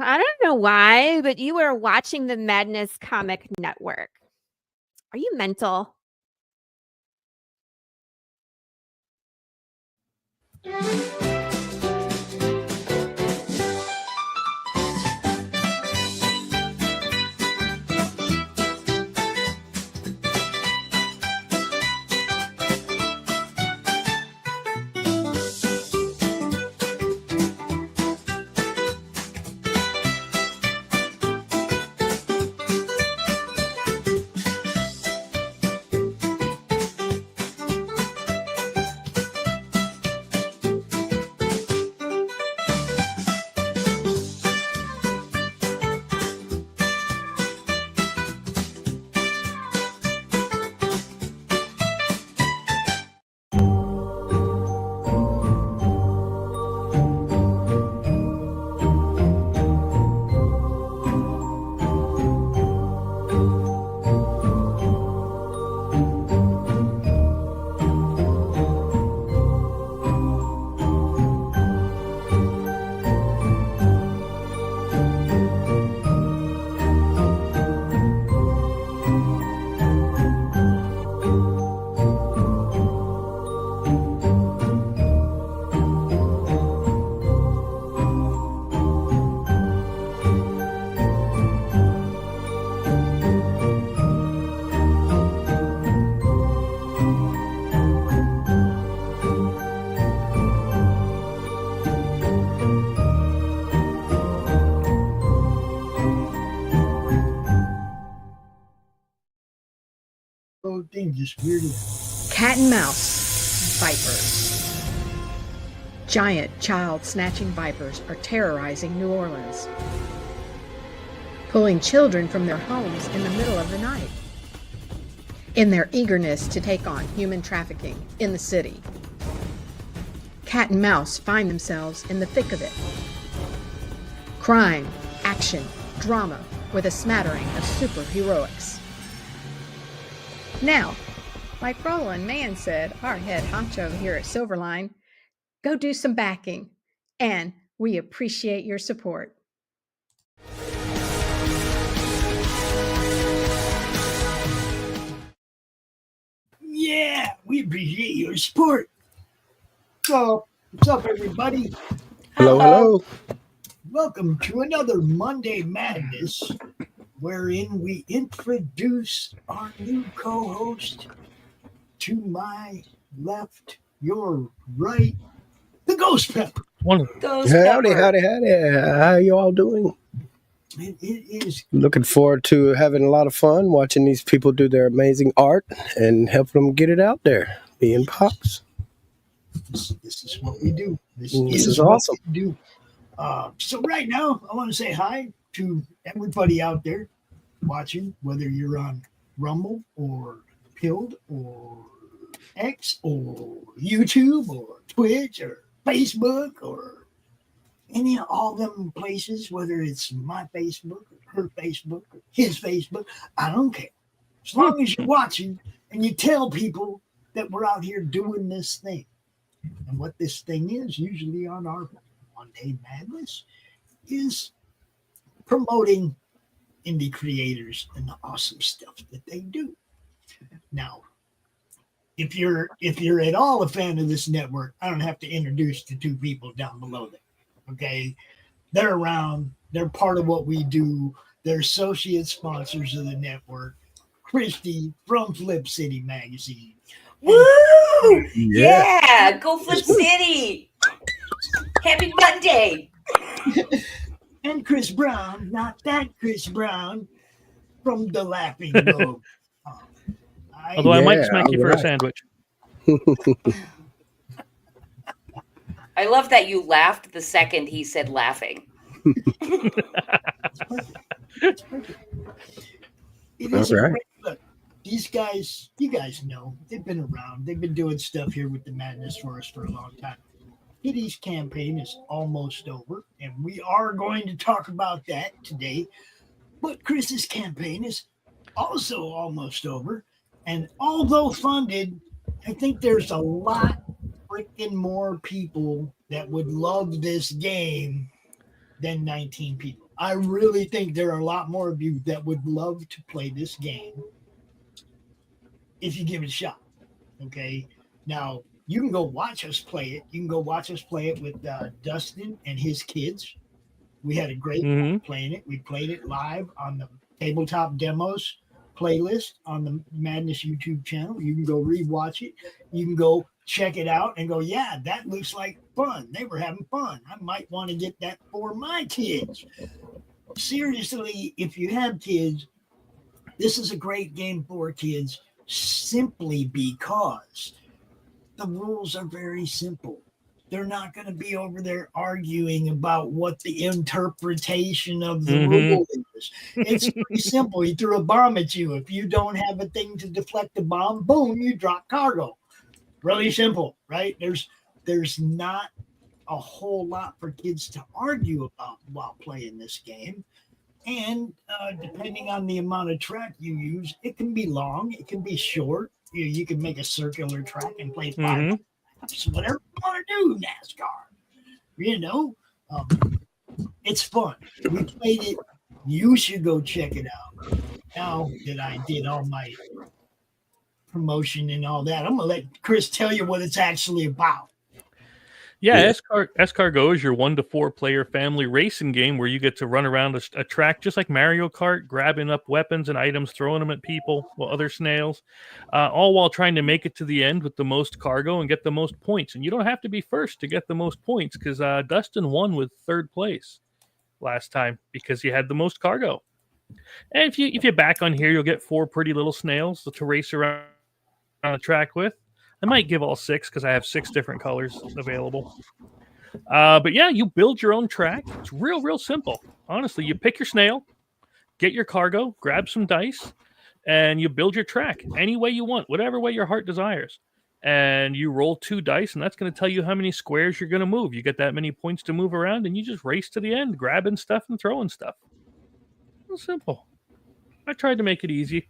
I don't know why, but you are watching the Madness Comic Network. Are you mental? Cat and mouse vipers. Giant child-snatching vipers are terrorizing New Orleans, pulling children from their homes in the middle of the night in their eagerness to take on human trafficking in the city. Cat and mouse find themselves in the thick of it. Crime, action, drama with a smattering of superheroics. Now, like Roland Mann said, our head honcho here at Silverline, go do some backing, and we appreciate your support. Yeah, we appreciate your support. So, what's up, everybody? Hello. Welcome to another Monday Madness, wherein we introduce our new co-host. To my left, your right, the Ghost Pepper. Howdy. How you all doing? It is looking forward to having a lot of fun watching these people do their amazing art and helping them get it out there, being pops. This is what we do. This is awesome. What we do. So right now, I want to say hi to everybody out there watching, whether you're on Rumble or Pilled or X or YouTube or Twitch or Facebook or any of all them places, whether it's my Facebook or her Facebook or his Facebook, I don't care. As long as you're watching and you tell people that we're out here doing this thing. And what this thing is, usually on our Monday Madness, is promoting indie creators and the awesome stuff that they do. Now, if you're at all a fan of this network, I don't have to introduce the two people down below there. Okay, they're around. They're part of what we do. They're associate sponsors of the network. Christy from Flip City Magazine. Woo! Yeah, go Flip City. Happy Monday. And Chris Brown, not that Chris Brown from the Laughing Road. Although I might smack you for a sandwich. I love that you laughed the second he said laughing. It's perfect. It is right. Look, these guys, you guys know, they've been around. They've been doing stuff here with the Madness for us for a long time. Kitty's campaign is almost over, and we are going to talk about that today. But Chris's campaign is also almost over. And although funded, I think there's a lot freaking more people that would love this game than 19 people. I really think there are a lot more of you that would love to play this game if you give it a shot. Okay. Now, you can go watch us play it. You can go watch us play it with Dustin and his kids. We had a great time playing it. We played it live on the Tabletop Demos playlist on the Madness YouTube channel. You can go rewatch it. You can go check it out and go, yeah, that looks like fun. They were having fun. I might want to get that for my kids. Seriously, if you have kids, this is a great game for kids simply because the rules are very simple. They're not going to be over there arguing about what the interpretation of the rule is. It's pretty simple. He threw a bomb at you. If you don't have a thing to deflect the bomb, boom, you drop cargo. Really simple, right? There's not a whole lot for kids to argue about while playing this game. And depending on the amount of track you use, it can be long, it can be short. You can make a circular track and play 5 laps, whatever you want to do, NASCAR. It's fun. We played it. You should go check it out. Now that I did all my promotion and all that, I'm going to let Chris tell you what it's actually about. Yeah, Escargot is your 1 to 4 player family racing game where you get to run around a track just like Mario Kart, grabbing up weapons and items, throwing them at people, other snails, all while trying to make it to the end with the most cargo and get the most points. And you don't have to be first to get the most points because Dustin won with 3rd place last time because he had the most cargo. And if you back on here, you'll get 4 pretty little snails to race around the track with. I might give all 6 because I have 6 different colors available. But yeah, you build your own track. It's real simple. Honestly, you pick your snail, get your cargo, grab some dice, and you build your track any way you want, whatever way your heart desires. And you roll 2 dice, and that's going to tell you how many squares you're going to move. You get that many points to move around, and you just race to the end, grabbing stuff and throwing stuff. Real simple. I tried to make it easy.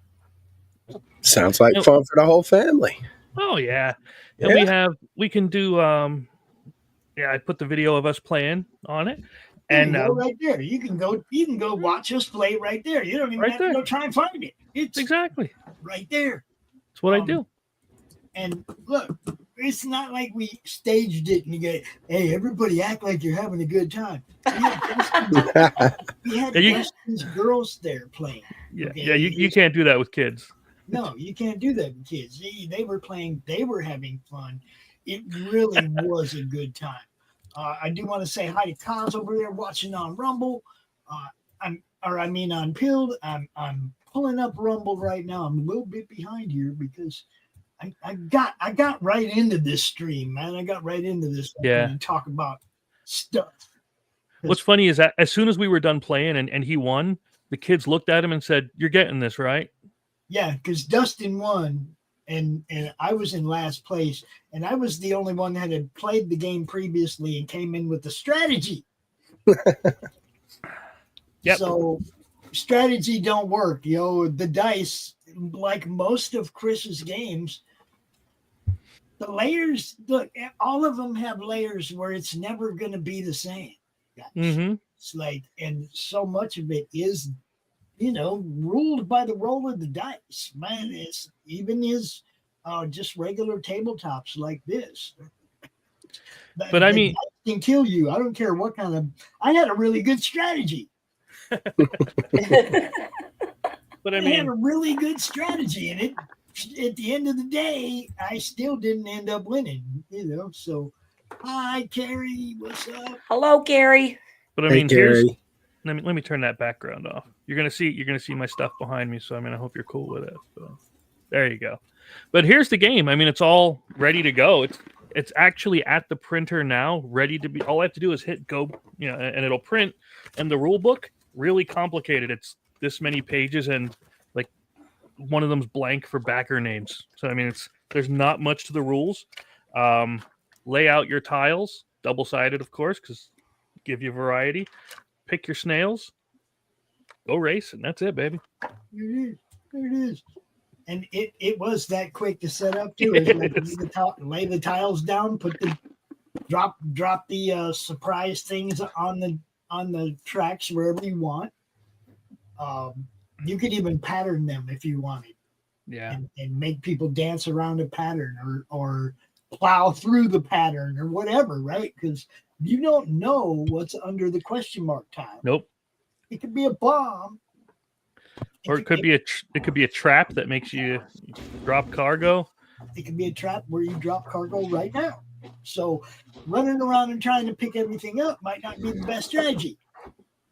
Sounds like fun for the whole family. Oh yeah. And we can do I put the video of us playing on it. And right there. You can go watch us play right there. You don't even have to go try and find it. It's exactly right there. That's what I do. And look, it's not like we staged it and you go, hey, everybody act like you're having a good time. We had Dustin's girls there playing. Yeah, okay? You can't do that with kids. No, you can't do that with kids. They were playing. They were having fun. It really was a good time. I do want to say hi to Cos over there watching on Rumble. On Pilled. I'm pulling up Rumble right now. I'm a little bit behind here because I got right into this stream, man. I got right into this. And talk about stuff. What's funny is that as soon as we were done playing and he won, the kids looked at him and said, "You're getting this, right?" Yeah, because Dustin won, and I was in last place, and I was the only one that had played the game previously and came in with the strategy. Yep. So strategy don't work. The dice, like most of Chris's games, the layers, look, all of them have layers where it's never going to be the same. It's like, and so much of it is ruled by the roll of the dice, man. It's even is just regular tabletops like this. But I mean, dice can kill you. I don't care what kind of. I had a really good strategy. But I had a really good strategy, and at the end of the day, I still didn't end up winning. So hi, Carrie. What's up? Hello, Gary. But I mean, Gary. Let me turn that background off. You're gonna see my stuff behind me, so I hope you're cool with it. So, there you go. But here's the game. It's all ready to go. It's actually at the printer now, ready to be. All I have to do is hit go, and it'll print. And the rule book, really complicated. It's this many pages, and like one of them's blank for backer names. So there's not much to the rules. Lay out your tiles, double-sided, of course, because give you variety. Pick your snails, go race, and that's it, baby. There it is. And it was that quick to set up too. Lay the tiles down, put the drop the surprise things on on the tracks wherever you want. You could even pattern them if you wanted. Yeah. And make people dance around a pattern or plow through the pattern or whatever, right? Because you don't know what's under the question mark tile. Nope. It could be a bomb. Or it could be a trap that makes you drop cargo. It could be a trap where you drop cargo right now. So running around and trying to pick everything up might not be the best strategy.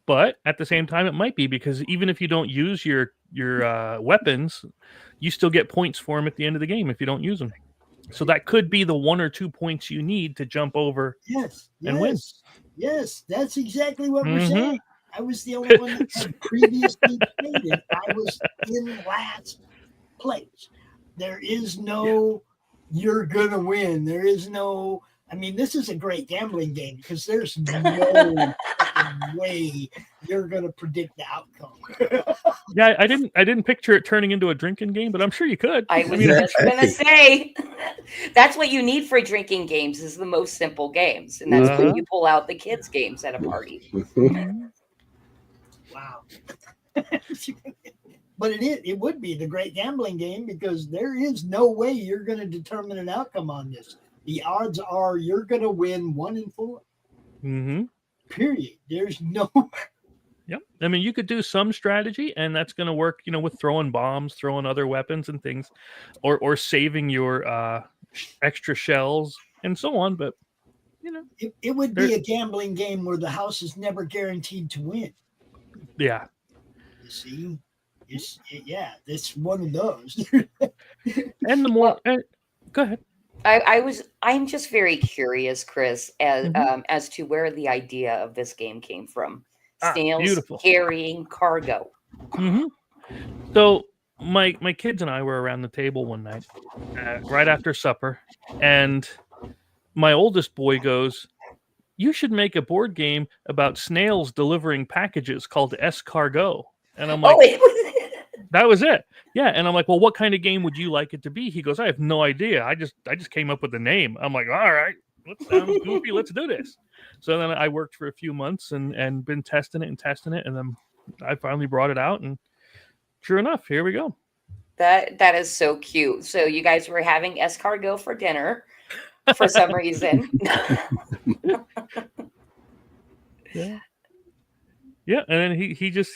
But at the same time, it might be, because even if you don't use your weapons, you still get points for them at the end of the game if you don't use them. So that could be the 1 or 2 points you need to jump over and win. Yes, that's exactly what we're saying. I was the only one that had previously played it. I was in last place. There is no, you're going to win. There is no, I mean, this is a great gambling game because there's no way you're going to predict the outcome. Yeah, I didn't picture it turning into a drinking game, but I'm sure you could. I was just going to say, that's what you need for drinking games, is the most simple games. And that's when you pull out the kids' games at a party. Wow. But it would be the great gambling game because there is no way you're going to determine an outcome on this. The odds are you're going to win 1 in 4. Period. There's no. Yep. I mean, you could do some strategy, and that's going to work, with throwing bombs, throwing other weapons and things, or saving your extra shells and so on. But it would be a gambling game where the house is never guaranteed to win. Yeah. You see, it's one of those. And the more, go ahead. I'm just very curious, Chris, as to where the idea of this game came from. Snails carrying cargo. So my kids and I were around the table one night, right after supper, and my oldest boy goes, "You should make a board game about snails delivering packages called Escargot." And I'm like, that was it. Yeah. And I'm like, well, what kind of game would you like it to be? He goes, I have no idea. I just came up with the name. I'm like, all right, sounds goofy. Let's do this. So then I worked for a few months and been testing it. And then I finally brought it out, and sure enough, here we go. That is so cute. So you guys were having escargot for dinner for some reason. Yeah. Yeah. And then he just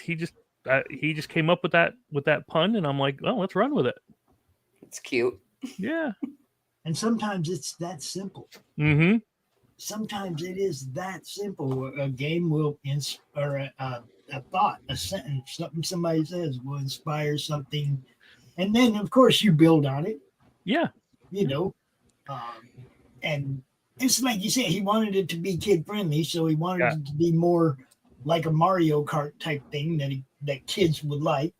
came up with that pun, and I'm like, well, let's run with it. It's cute. Yeah. And sometimes it's that simple. Sometimes it is that simple. A game will inspire a thought, a sentence, something somebody says will inspire something, and then of course you build on it. Yeah. And it's like you said, he wanted it to be kid friendly, so he wanted it to be more like a Mario Kart type thing that kids would like.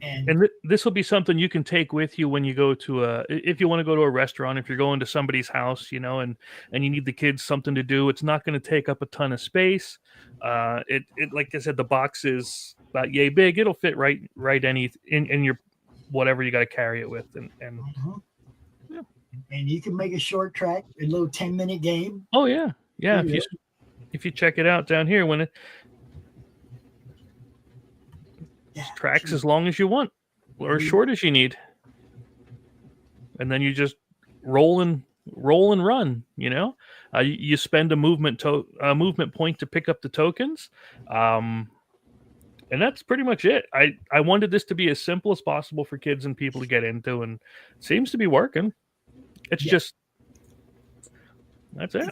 And this will be something you can take with you when you go to if you want to go to a restaurant, if you're going to somebody's house, and you need the kids something to do. It's not going to take up a ton of space. It like I said, the box is about yay big. It'll fit right in your whatever you got to carry it with, and you can make a short track, a little 10-minute game. Oh yeah. If you check it out down here, when tracks as long as you want or as short as you need, and then you just roll and run. You spend a movement point to pick up the tokens, and that's pretty much it. I wanted this to be as simple as possible for kids and people to get into, and it seems to be working. It's just that's it.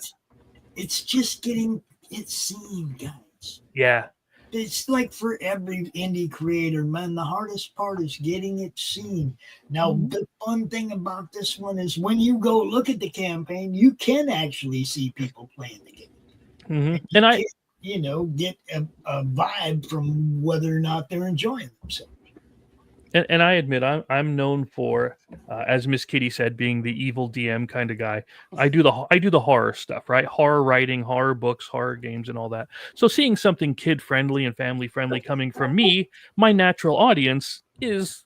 It's just getting it seen, guys. Yeah. It's like for every indie creator, man, the hardest part is getting it seen. Now, the fun thing about this one is when you go look at the campaign, you can actually see people playing the game. And I, get a vibe from whether or not they're enjoying themselves. And I admit, I'm known for, as Miss Kitty said, being the evil DM kind of guy. I do the horror stuff, right? Horror writing, horror books, horror games, and all that. So seeing something kid friendly and family friendly coming from me, my natural audience is,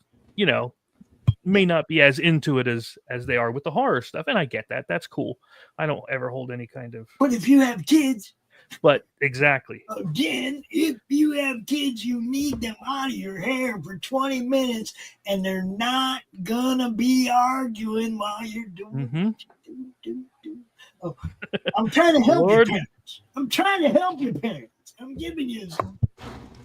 may not be as into it as they are with the horror stuff, and I get that. That's cool. I don't ever hold any kind of. But if you have kids, But exactly. Again, if you have kids, you need them out of your hair for 20 minutes, and they're not gonna be arguing while you're doing what you do. Oh, I'm trying to help you, parents. I'm trying to help you, parents. I'm giving you some.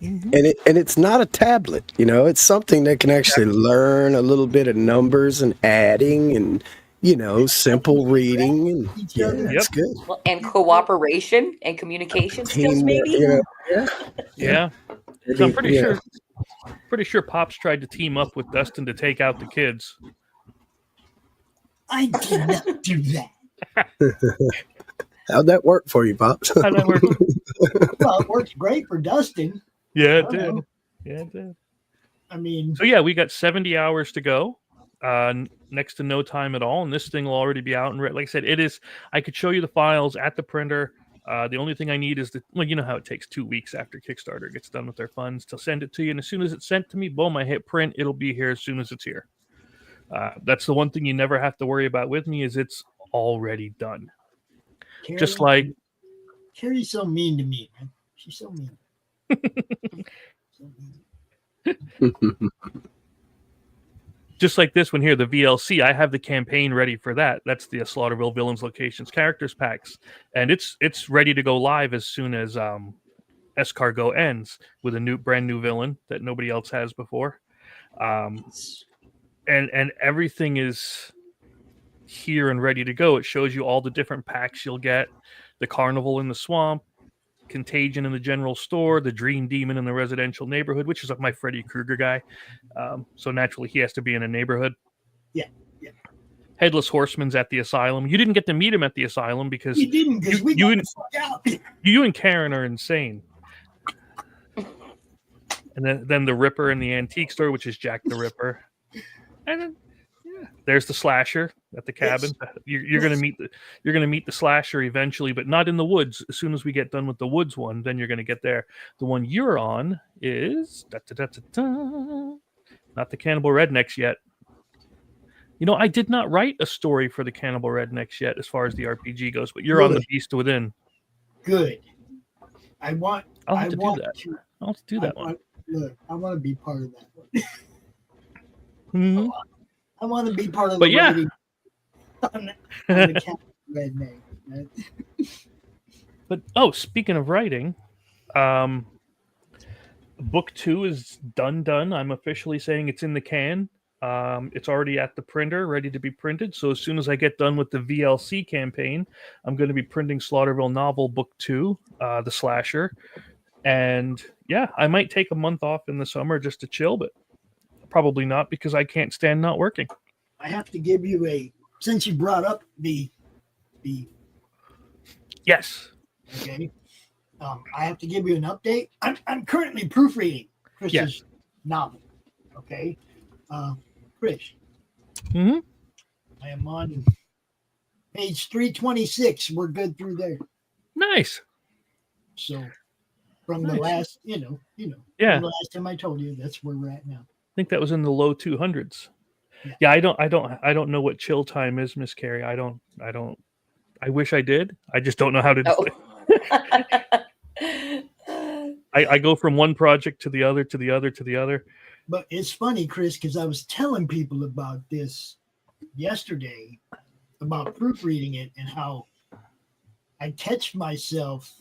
And it's not a tablet, you know, it's something that can actually learn a little bit of numbers and adding and, you know, simple reading. And yeah, it's good. Well, and cooperation and communication skills, maybe. You know, yeah. So I'm pretty sure Pops tried to team up with Dustin to take out the kids. I did not do that. How'd that work for you, Pops? How'd that work? Well, it works great for Dustin. Yeah, it did. Yeah, it did. I mean, so yeah, we got 70 hours to go. Next to no time at all, and this thing will already be out. And like I said, it is. I could show you the files at the printer. The only thing I need is well, you know how it takes 2 weeks after Kickstarter gets done with their funds to send it to you. And as soon as it's sent to me, boom, I hit print. It'll be here as soon as it's here. That's the one thing you never have to worry about with me is it's already done. Carrie, just like Carrie's so mean to me, man. She's so mean. Just like this one here, the VLC, I have the campaign ready for that. That's the Slaughterville Villains Locations Characters Packs. And it's ready to go live as soon as Escargot ends with a brand new villain that nobody else has before. And everything is here and ready to go. It shows you all the different packs you'll get. The Carnival in the Swamp, Contagion in the general store, the Dream Demon in the residential neighborhood, which is like my Freddy Krueger guy. So naturally, he has to be in a neighborhood. Yeah. Headless Horseman's at the asylum. You didn't get to meet him at the asylum because you didn't. Because we got the fuck out. You and Karen are insane. And then the Ripper in the antique store, which is Jack the Ripper. And then there's the Slasher at the cabin. Yes. You're gonna meet the Slasher eventually, but not in the woods. As soon as we get done with the woods one, then you're gonna get there. The one you're on is not the Cannibal Rednecks yet. You know, I did not write a story for the Cannibal Rednecks yet, as far as the RPG goes. But you're on the Beast Within. Good. I'll have to do that one. Look, I want to be part of that one. Mm-hmm. I want to be part of the writing on the Cannibal Redneck. Right? But speaking of writing, book 2 is done. I'm officially saying it's in the can. It's already at the printer, ready to be printed. So as soon as I get done with the VLC campaign, I'm going to be printing Slaughterville Novel Book 2, the Slasher. And yeah, I might take a month off in the summer just to chill, but probably not because I can't stand not working. I have to give you since you brought up the yes. Okay. I have to give you an update. I'm currently proofreading Chris's novel. Okay. Chris. Mm-hmm. I am on page 326. We're good through there. Nice. So from the last, the last time I told you, that's where we're at now. I think that was in the low 200s. Yeah, I don't know what chill time is, Miss Carrie. I wish I did. I just don't know how to do it. I go from one project to the other, to the other, to the other. But it's funny, Chris, because I was telling people about this yesterday, about proofreading it and how I catch myself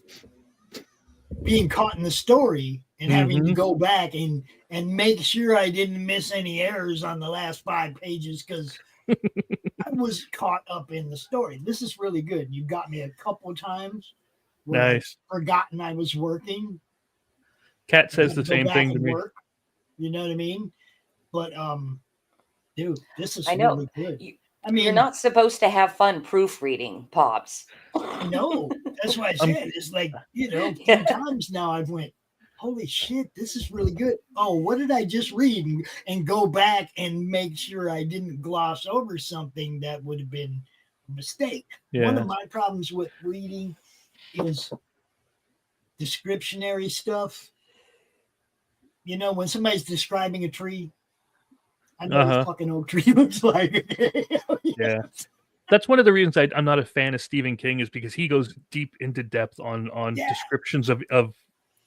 being caught in the story and having to go back and make sure I didn't miss any errors on the last 5 pages because I was caught up in the story. This is really good. You got me a couple of times. Nice. I've forgotten I was working. Kat says the same thing to me. You know what I mean? But dude, this is really good. You're not supposed to have fun proofreading, Pops. No, that's why I said it's like, 2 times now I've went, holy shit, this is really good. Oh, what did I just read? And go back and make sure I didn't gloss over something that would have been a mistake. Yeah. One of my problems with reading is descriptionary stuff. When somebody's describing a tree, I know what fucking oak tree looks like. Yeah. That's one of the reasons I'm not a fan of Stephen King, is because he goes deep into depth on descriptions of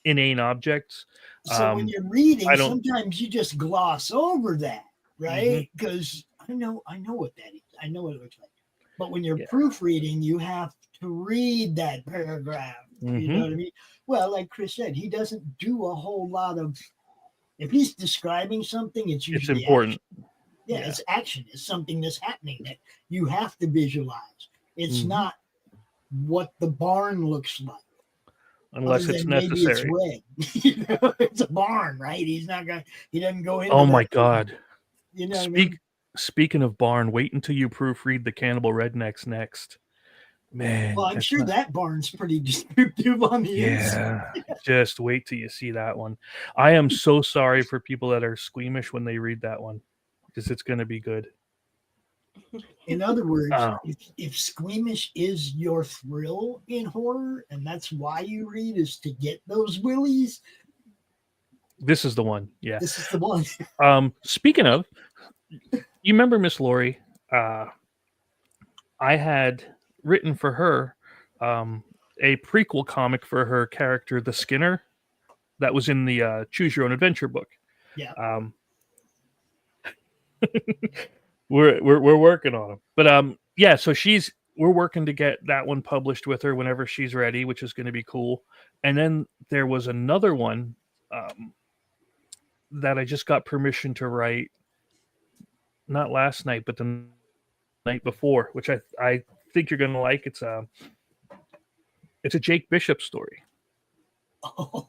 inane objects. So when you're reading, sometimes you just gloss over that, right? Because I know what that is. I know what it looks like. But when you're proofreading, you have to read that paragraph. You know what I mean? Well, like Chris said, he doesn't do a whole lot of. If he's describing something, it's usually important. Action. Yeah, it's action. It's something that's happening that you have to visualize. It's not what the barn looks like. Unless it's necessary. Maybe it's red. It's a barn, right? He doesn't go into Oh my God. You know Speaking of barn, wait until you proofread the Cannibal Rednecks next. Man. Well, I'm sure that barn's pretty descriptive on the inside. Just wait till you see that one. I am so sorry for people that are squeamish when they read that one, because it's going to be good. In other words, if squeamish is your thrill in horror, and that's why you read, is to get those willies, this is the one. Yeah, this is the one. Speaking of, you remember Miss Lori? I had written for her a prequel comic for her character, the Skinner, that was in the Choose Your Own Adventure book. Yeah. We're working on them, but so we're working to get that one published with her whenever she's ready, which is going to be cool. And then there was another one that I just got permission to write, not last night, but the night before, which I think you're going to like. It's a Jake Bishop story.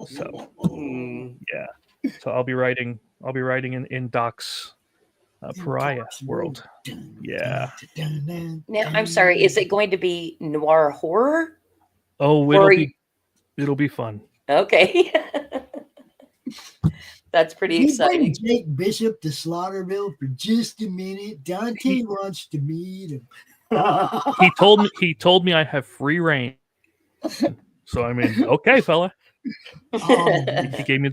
So yeah, so I'll be writing in Doc's Pariah world. Yeah. Now, I'm sorry. Is it going to be noir horror? Oh, it'll be fun. Okay. That's pretty exciting. Jake Bishop to Slaughterville for just a minute. Dante wants to meet him. He told me I have free reign. So I mean, okay, fella. He gave me,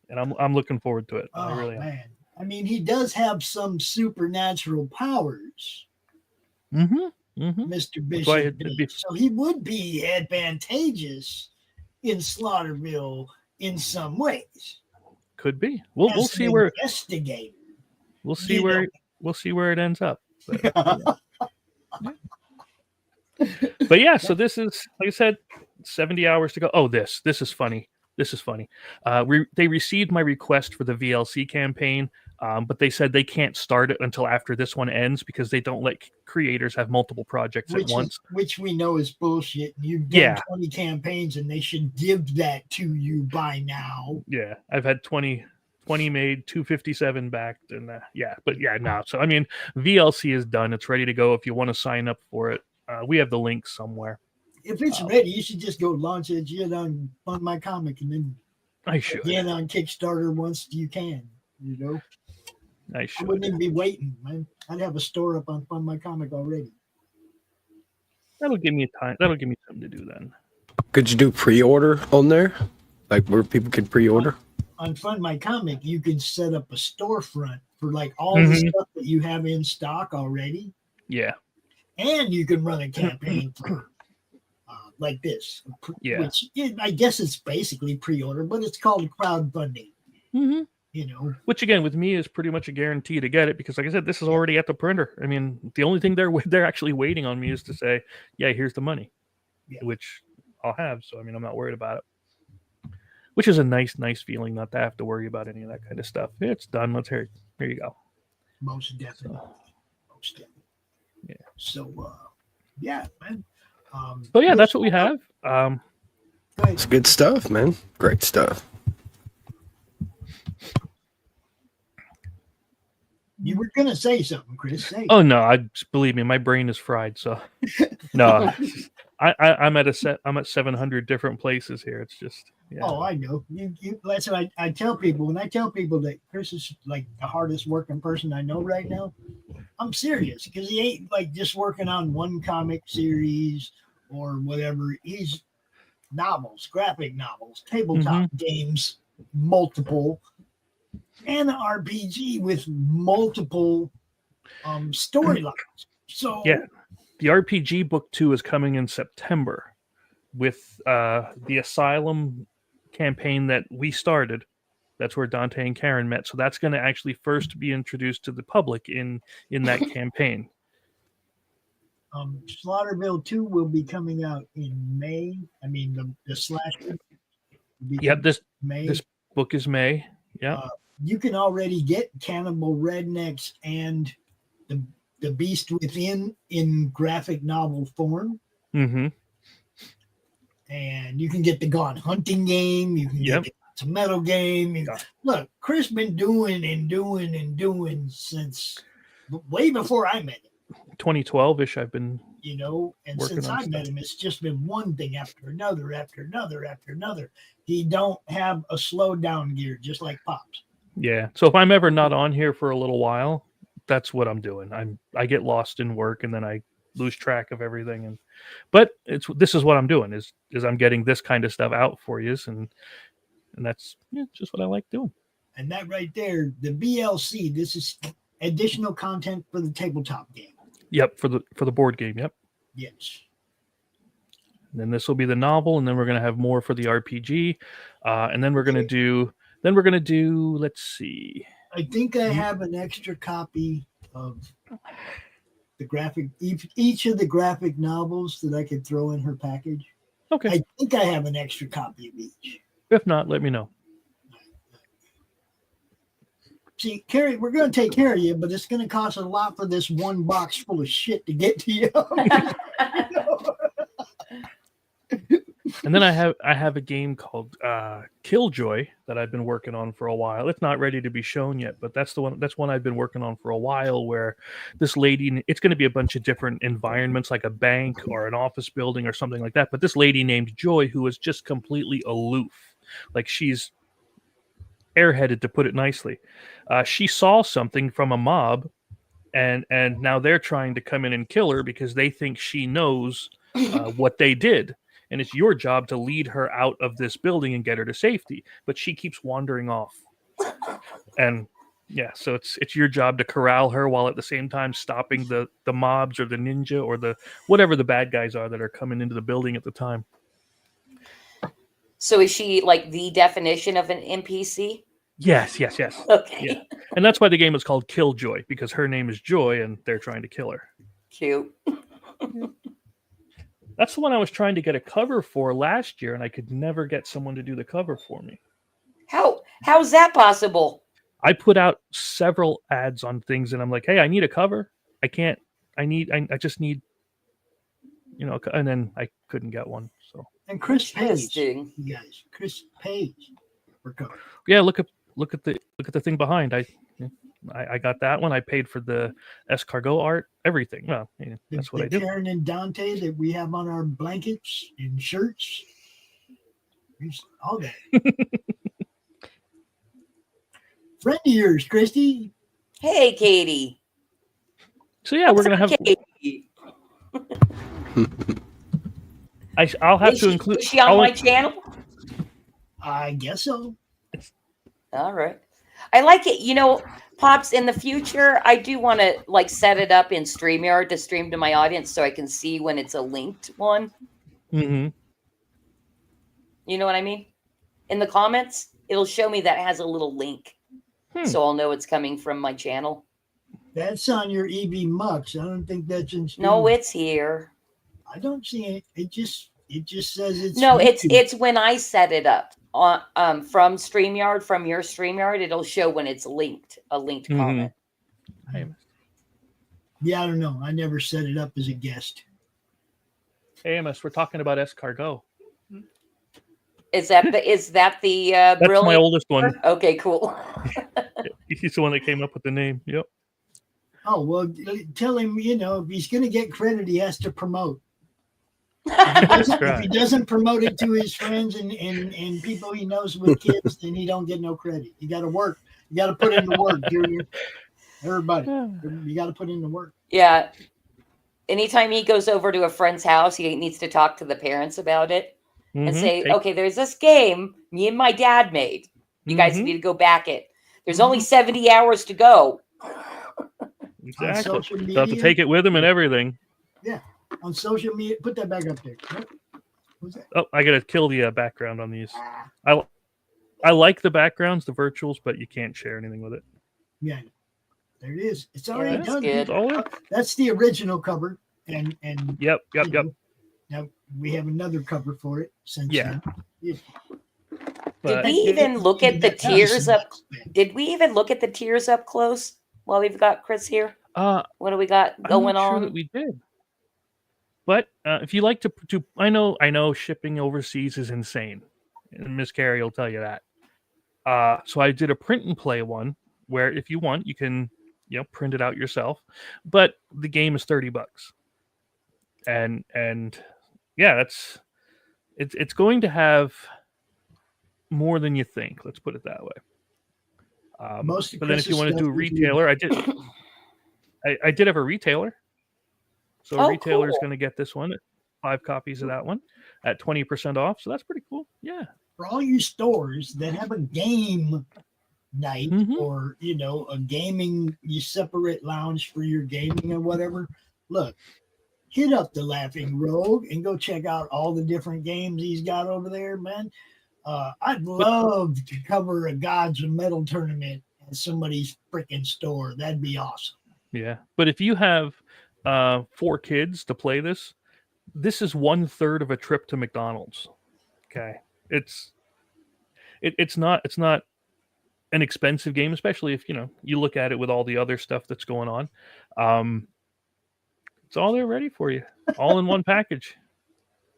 and I'm looking forward to it. I really am. Man. I mean, he does have some supernatural powers. Mr. Bishop. So he would be advantageous in Slaughterville in some ways. Could be. We'll see where investigator. We'll see where it ends up. But yeah, so this is, like I said, 70 hours to go. Oh, this is funny. This is funny. They received my request for the VLC campaign, but they said they can't start it until after this one ends because they don't let creators have multiple projects at once. Which we know is bullshit. You've done 20 campaigns and they should give that to you by now. Yeah, I've had 20 made, 257 backed, and no. So, I mean, VLC is done. It's ready to go if you want to sign up for it. We have the link somewhere. If it's ready, you should just go launch it on My Comic and then again on Kickstarter once you can, you know. I wouldn't even be waiting, man. I'd have a store up on Fund My Comic already. That'll give me time. That'll give me something to do then. Could you do pre-order on there? Like where people can pre-order? On Fund My Comic, you can set up a storefront for like all the stuff that you have in stock already. Yeah. And you can run a campaign for like this, which I guess it's basically pre-order, but it's called crowdfunding. You know, which again with me is pretty much a guarantee to get it because, like I said, this is already at the printer. I mean, the only thing they're actually waiting on me is to say, "Yeah, here's the money," which I'll have. So I mean, I'm not worried about it. Which is a nice feeling not to have to worry about any of that kind of stuff. It's done. Let's hear it. Here you go. Most definitely. Yeah. So, man. So yeah, that's what we have. It's good stuff, man. Great stuff. You were gonna say something, Chris. Oh no, believe me, my brain is fried. So no, I'm at 700 different places here. It's just Oh, I know. That's what I tell people. When I tell people that Chris is like the hardest working person I know right now, I'm serious because he ain't like just working on one comic series or whatever. He's novels, graphic novels, tabletop games, multiple, and an RPG with multiple storylines. So yeah, the RPG book 2 is coming in September with the Asylum campaign that we started. That's where Dante and Karen met. So that's going to actually first be introduced to the public in that campaign. Slaughterville 2 will be coming out in May. I mean, the slasher. Yep, this book is May. Yeah. You can already get Cannibal Rednecks and the Beast Within in graphic novel form. Mm-hmm. And you can get the Gone Hunting game. You can get the Metal game. Look, Chris been doing since way before I met him. 2012-ish, I've been, and since I met him, it's just been one thing after another. He don't have a slow down gear, just like Pops. Yeah. So if I'm ever not on here for a little while, that's what I'm doing. I get lost in work and then I lose track of everything. But this is what I'm doing is I'm getting this kind of stuff out for you, and that's just what I like doing. And that right there, the BLC, this is additional content for the tabletop game. Yep, for the board game. Yep. Yes. And then this will be the novel, and then we're going to have more for the RPG, and then we're going to do. Let's see. I think I have an extra copy of the graphic, each of the graphic novels that I could throw in her package. Okay. I think I have an extra copy of each. If not, let me know. See, Carrie, we're going to take care of you, but it's going to cost a lot for this one box full of shit to get to you. And then I have a game called Killjoy that I've been working on for a while. It's not ready to be shown yet, but that's one I've been working on for a while, where this lady, it's going to be a bunch of different environments, like a bank or an office building or something like that. But this lady named Joy, who is just completely aloof, like she's airheaded, to put it nicely. She saw something from a mob, and now they're trying to come in and kill her because they think she knows what they did. And it's your job to lead her out of this building and get her to safety. But she keeps wandering off. And yeah, so it's your job to corral her while at the same time stopping the mobs or the ninja or the whatever the bad guys are that are coming into the building at the time. So is she like the definition of an NPC? Yes. Okay. Yeah. And that's why the game is called Killjoy, because her name is Joy and they're trying to kill her. Cute. That's the one I was trying to get a cover for last year, and I could never get someone to do the cover for me. How's that possible? I put out several ads on things, and I'm like, hey, I need a cover. I just need, and then I couldn't get one. So. And Chris Page, you guys, Chris Page for cover. Yeah, look at the thing behind. I got that one. I paid for the escargot art, everything. Well, that's what I do. Karen and Dante that we have on our blankets and shirts, all that. Friend of yours, Christy. Hey, Katie. So yeah, we're gonna have. Katie? I'll have to include. Is she on my channel? I guess so. All right. I like it. Pops, in the future, I do want to set it up in StreamYard to stream to my audience so I can see when it's a linked one. Mm-hmm. You know what I mean? In the comments, it'll show me that it has a little link. So I'll know it's coming from my channel. That's on your EB Mux. I don't think that's in StreamYard. No, it's here. I don't see it. It just says it's. No, it's when I set it up. From StreamYard, from your StreamYard, it'll show when it's linked, a linked comment. Yeah, I don't know. I never set it up as a guest. AMS, we're talking about escargot. Is that the That's brilliant? my oldest one. Okay, cool. He's the one that came up with the name. Yep. Oh, well, tell him, if he's going to get credit, he has to promote. If he doesn't promote it to his friends and people he knows with kids, then he don't get no credit. You got to work. You got to put in the work, Junior. Everybody, you got to put in the work. Yeah. Anytime he goes over to a friend's house, he needs to talk to the parents about it and say, okay, there's this game me and my dad made. You guys need to go back it. There's only 70 hours to go. Exactly. social They'll have to media. take it with them and everything. Yeah, on social media. Put that back up there. What's that? Oh, I gotta kill the background on these. Ah, I like the backgrounds, the virtuals, but you can't share anything with it. yeah, there it is. It's Yeah, already that's done. good. That's the original cover, and Yep. you know, now we have another cover for it since Yeah. then. Yeah. Did But we even look at the That tiers up? spent. Did we even look at the tiers up close while we've got Chris here? What do we got I'm going not sure on? that we did. But if you like to, I know shipping overseas is insane, and Miss Carrie will tell you that. So I did a print and play one where, if you want, you can print it out yourself, but the game is $30, and yeah, it's going to have more than you think. Let's put it that way. Most of But then if you Chris's want to do a stuff is retailer, I did have a retailer. So a Oh, retailer is cool. going to get this one, 5 copies of that one at 20% off. So that's pretty cool. Yeah. for all you stores that have a game night Mhm. or a gaming, you separate lounge for your gaming or whatever. Look, hit up the Laughing Rogue and go check out all the different games he's got over there, man. I'd love to cover a Gods of Metal tournament at somebody's freaking store. That'd be awesome. Yeah. But if you have 4 kids to play this is 1/3 of a trip to McDonald's. Okay. It's not an expensive game, especially if you look at it with all the other stuff that's going on. It's all there ready for you, all in one package.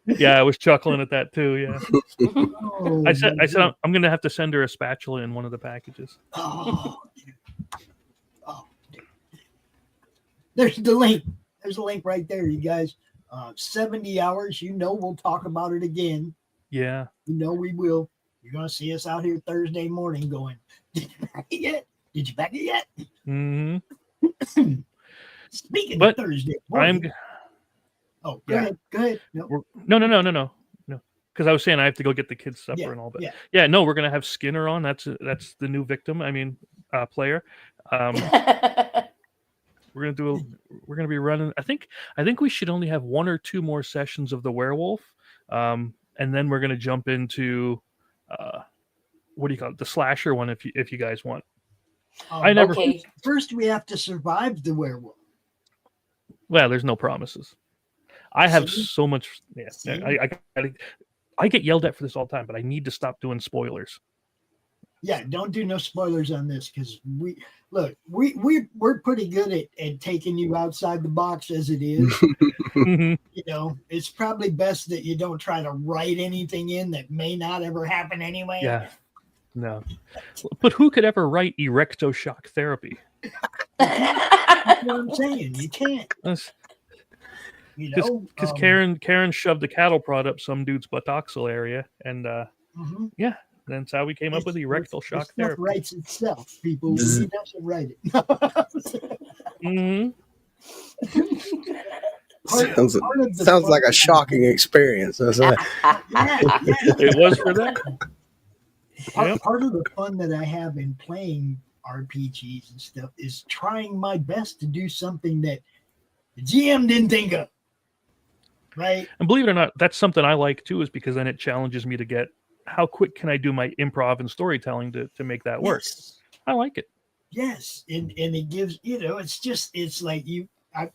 Yeah, I was chuckling at that too. Yeah, Oh, I said I'm gonna have to send her a spatula in one of the packages. Oh, dude. Oh, dude. There's the link. There's a link right there, you guys. 70 hours. We'll talk about it again. Yeah, We will. You're gonna see us out here Thursday morning going, did you back it yet? Did you back it yet? mm-hmm. Speaking But of Thursday morning. Go ahead. Go ahead. No. No. Because I was saying I have to go get the kids' supper Yeah, and all. But yeah. No, we're gonna have Skinner on. That's the new victim. I mean, player. We're gonna be running. I think we should only have 1 or 2 more sessions of the werewolf, and then we're gonna jump into what do you call it? The slasher one, if you guys want. I never. Okay. First, we have to survive the werewolf. Well, there's no promises. I have See? so much. Yeah, See? I get yelled at for this all the time, but I need to stop doing spoilers. Yeah, don't do no spoilers on this because we're pretty good at taking you outside the box as it is. It's probably best that you don't try to write anything in that may not ever happen anyway. Yeah, no. But who could ever write erectoshock therapy? That's what I'm saying. You can't. Because Karen shoved the cattle prod up some dude's buttocks area, and yeah, that's how we came up with erectile shock therapy. Writes itself, people. We doesn't write it. Mm-hmm. Sounds like a shocking experience. That's right. It was for them. Part of the fun that I have in playing RPGs and stuff is trying my best to do something that the GM didn't think of. Right. And believe it or not, that's something I like too, is because then it challenges me to get how quick can I do my improv and storytelling to make that work. Yes. I like it. Yes. And it gives, it's like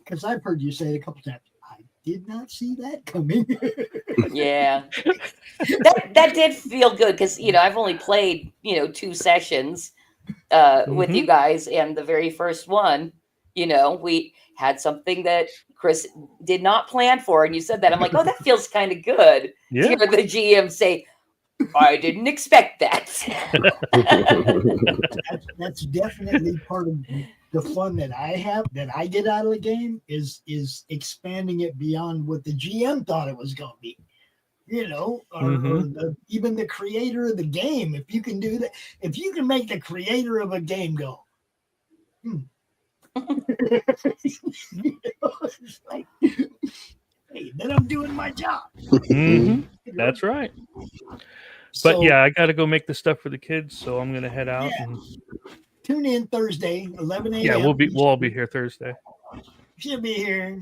because I've heard you say it a couple times. I did not see that coming. Yeah. That did feel good because, I've only played, 2 sessions with you guys. And the very first one, we had something that Chris did not plan for. And you said that. I'm like, oh, that feels kind of good. Yeah. To hear the GM say, I didn't expect that. That's definitely part of the fun that I have, that I get out of the game is expanding it beyond what the GM thought it was going to be. Or even the creator of the game. If you can do that, if you can make the creator of a game go, it's like, hey, then I'm doing my job. That's right. But yeah, I got to go make the stuff for the kids, so I'm gonna head out. tune in Thursday, 11 a.m. Yeah, we'll all be here Thursday. She'll be here.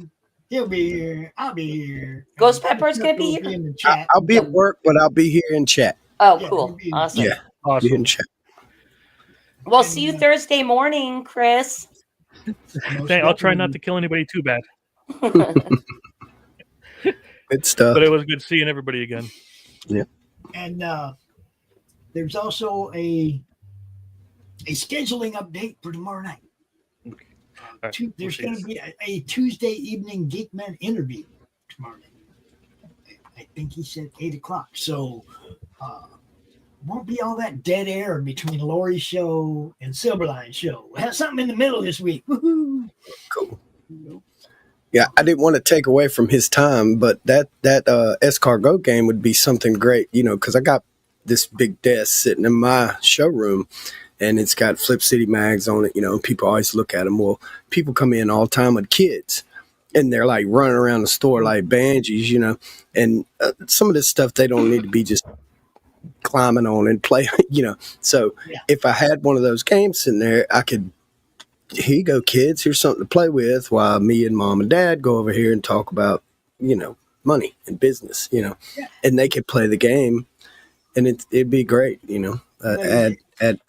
He'll be here. I'll be here. Ghost Pepper's gonna be Will here? in the chat. I'll be at work, but I'll be here in chat. Oh, Yeah, cool. you'll be in- Awesome. Yeah, be Awesome. in chat. Well, see you Thursday morning, Chris. I'll try not to kill anybody too bad. Good stuff. But it was good seeing everybody again. Yeah. And there's also a scheduling update for tomorrow night. Right, There's going to be a Tuesday evening Geekman interview tomorrow night. I think he said 8 o'clock. So won't be all that dead air between Lori's show and Silverline's show. We'll have something in the middle this week. Woo-hoo. Cool. Yeah, I didn't want to take away from his time, but that Escargot game would be something great, you know, because I got this big desk sitting in my showroom, and it's got Flip City mags on it, you know, and people always look at them. Well, people come in all the time with kids, and they're like running around the store like banshees, you know, and some of this stuff they don't need to be just climbing on and play, you know. So if I had one of those games in there, I could, here you go, kids, here's something to play with while me and mom and dad go over here and talk about, you know, money and business, you know, and they could play the game, and it'd be great, you know, add,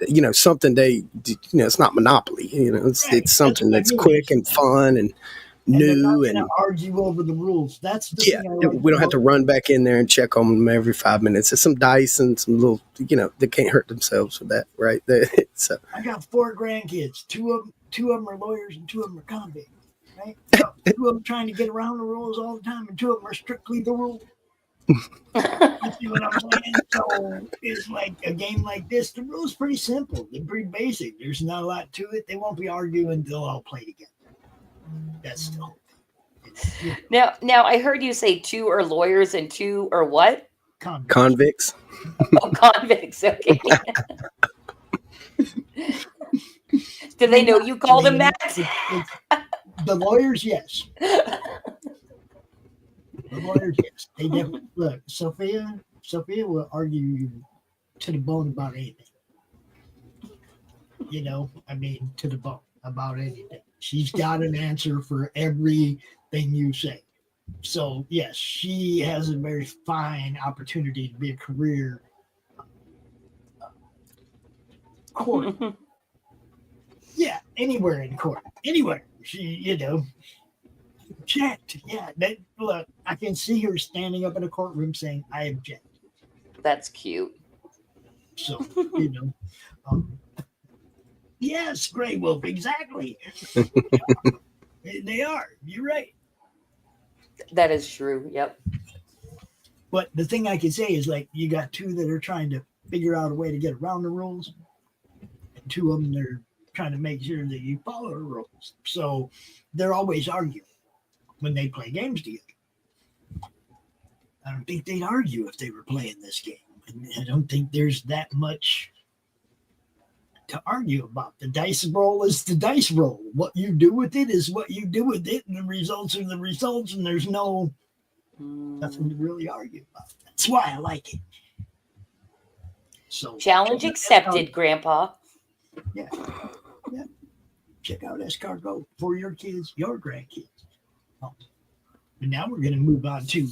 you know, something you know, it's not Monopoly, you know, it's something that's quick and fun and new and argue over the rules. That's the thing I like. We don't have to run back in there and check on them every 5 minutes. There's some dice and some little, you know, they can't hurt themselves with that, right? So I got 4 grandkids. Two of them are lawyers and 2 of them are convicts. Right? So 2 of them trying to get around the rules all the time, and 2 of them are strictly the rule. You see what I'm saying? So it's like a game like this. The rules pretty simple. They're pretty basic. There's not a lot to it. They won't be arguing. They'll all play together. That's the whole thing. Now I heard you say 2 are lawyers and 2 are what? Convicts. Oh, convicts. Okay. Do they know you called them that? The lawyers, yes. The lawyers, yes. They definitely look. Sophia will argue you to the bone about anything. You know, I mean, to the bone about anything. She's got an answer for everything you say. So, yes, she has a very fine opportunity to be a career court. Yeah, anywhere in court. Anywhere. She, you know, object. Yeah, look, I can see her standing up in a courtroom saying, I object. That's cute. So, you know, yes, Grey Wolf, exactly. They are. You're right. That is true. Yep. But the thing I can say is, like, you got 2 that are trying to figure out a way to get around the rules, and 2 of them they're trying to make sure that you follow the rules. So they're always arguing when they play games together. I don't think they'd argue if they were playing this game. And I don't think there's that much to argue about. The dice roll is the dice roll. What you do with it is what you do with it, and the results are the results, and there's nothing to really argue about. That's why I like it. So challenge accepted, Grandpa. Yeah. Check out Escargot for your kids, your grandkids. Oh. And now we're going to move on to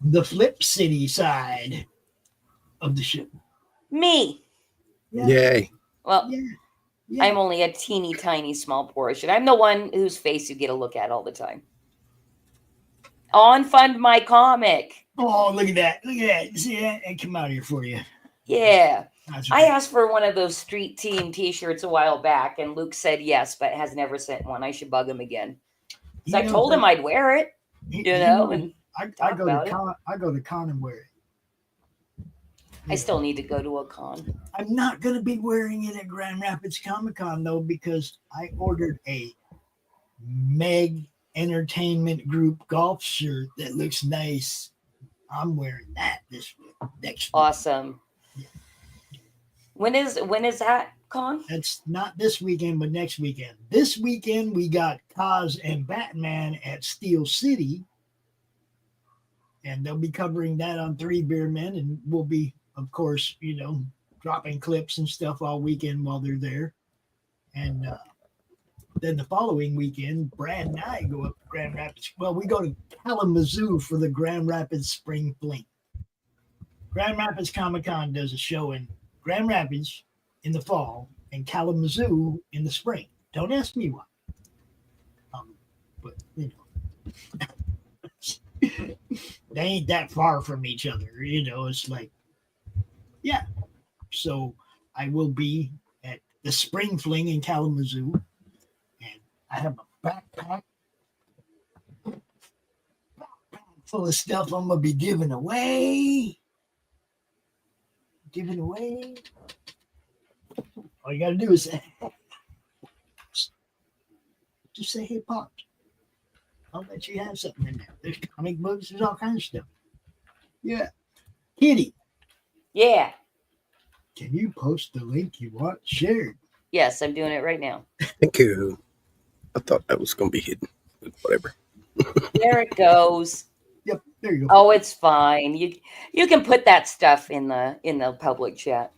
the Flip City side of the show. Me. Yeah. Yay. Well, Yeah. I'm only a teeny tiny small portion. I'm the one whose face you get a look at all the time. On Fund My Comic. Oh, look at that. Look at that. See that? It came out here for you. Yeah. That's I right. asked for one of those Street Team t-shirts a while back, and Luke said yes, but has never sent one. I should bug him again. So I told him I'd wear it, you know, and I go to con and wear it. I still need to go to a con. I'm not going to be wearing it at Grand Rapids Comic-Con, though, because I ordered a Meg Entertainment Group golf shirt that looks nice. I'm wearing that next week. Awesome. Yeah. When is that con? That's not this weekend, but next weekend. This weekend, we got Kaz and Batman at Steel City, and they'll be covering that on 3 Beer Men, and we'll be, of course, you know, dropping clips and stuff all weekend while they're there. And then the following weekend, Brad and I go up to Grand Rapids. Well, we go to Kalamazoo for the Grand Rapids Spring Fling. Grand Rapids Comic Con does a show in Grand Rapids in the fall and Kalamazoo in the spring. Don't ask me why. But, you know, they ain't that far from each other. You know, it's like, yeah. So I will be at the Spring Fling in Kalamazoo. And I have a backpack full of stuff I'm going to be giving away. All you got to do is just say, hey, Pops, I'll let you have something in there. There's comic books, there's all kinds of stuff. Yeah. Kitty. Yeah. Can you post the link you want shared? Yes, I'm doing it right now. Thank you. I thought that was going to be hidden. Whatever. There it goes. Yep, there you go. Oh, it's fine. You can put that stuff in the public chat.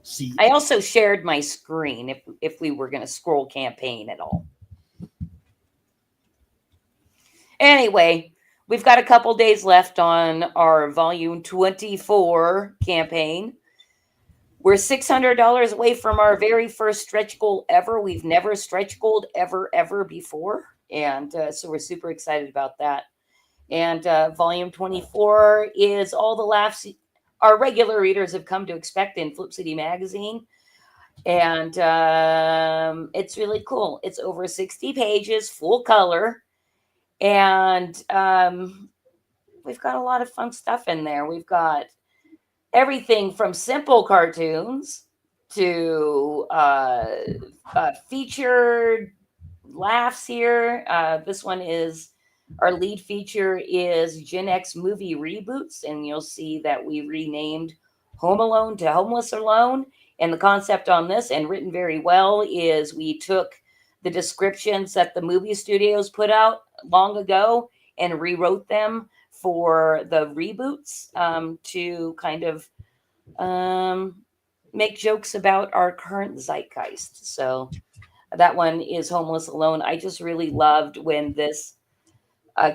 See, I also shared my screen if we were going to scroll campaign at all. Anyway, we've got a couple days left on our volume 24 campaign. We're $600 away from our very first stretch goal ever. We've never stretch goaled ever before. And so we're super excited about that. And volume 24 is all the laughs our regular readers have come to expect in Flip City Magazine. And it's really cool. It's over 60 pages, full color. And we've got a lot of fun stuff in there. We've got everything from simple cartoons to featured laughs here. This one is, our lead feature is Gen X movie reboots, and you'll see that we renamed Home Alone to Homeless Alone. And the concept on this, and written very well, is we took the descriptions that the movie studios put out long ago and rewrote them for the reboots to kind of make jokes about our current zeitgeist. So that one is Homeless Alone. I just really loved when this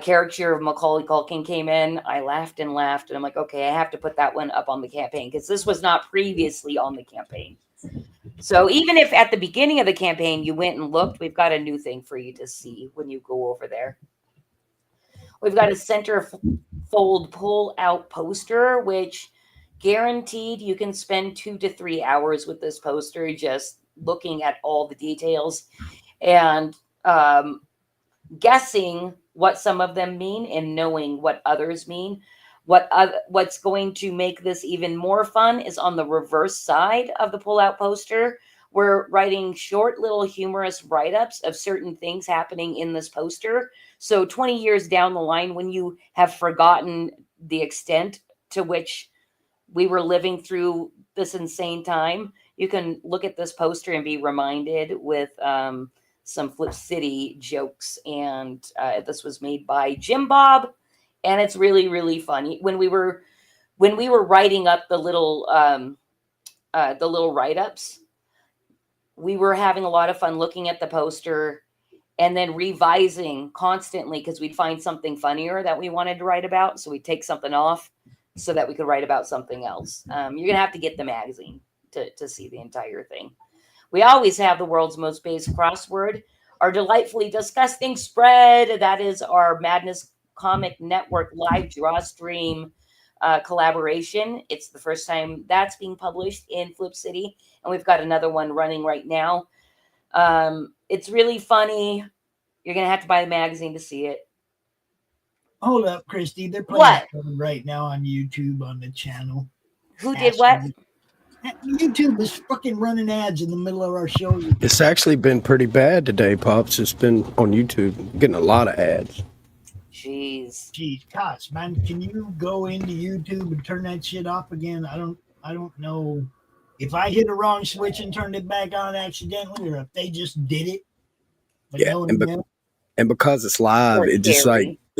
character of Macaulay Culkin came in. I laughed and laughed, and I'm like, okay, I have to put that one up on the campaign because this was not previously on the campaign. So even if at the beginning of the campaign you went and looked, we've got a new thing for you to see when you go over there. We've got a center fold pull out poster, which guaranteed you can spend 2 to 3 hours with this poster just looking at all the details and guessing what some of them mean and knowing what others mean. What's going to make this even more fun is on the reverse side of the pull-out poster. We're writing short little humorous write-ups of certain things happening in this poster. So 20 years down the line, when you have forgotten the extent to which we were living through this insane time, you can look at this poster and be reminded with some Flip City jokes. And this was made by Jim Bob, and it's really, really funny. When we were writing up the little write-ups, we were having a lot of fun looking at the poster and then revising constantly because we'd find something funnier that we wanted to write about. So we'd take something off so that we could write about something else. You're going to have to get the magazine to see the entire thing. We always have the world's most based crossword, our delightfully disgusting spread. That is our Madness Comic Network live draw stream collaboration. It's the first time that's being published in Flip City, and we've got another one running right now. It's really funny. You're going to have to buy the magazine to see it. Hold up, Christy. They're playing right now on YouTube on the channel. Who did what? YouTube is fucking running ads in the middle of our show. It's actually been pretty bad today, Pops. It's been on YouTube, getting a lot of ads. Jeez, Cots, man, can you go into YouTube and turn that shit off again? I don't know if I hit a wrong switch and turned it back on accidentally, or if they just did it. Yeah, and because it's live, it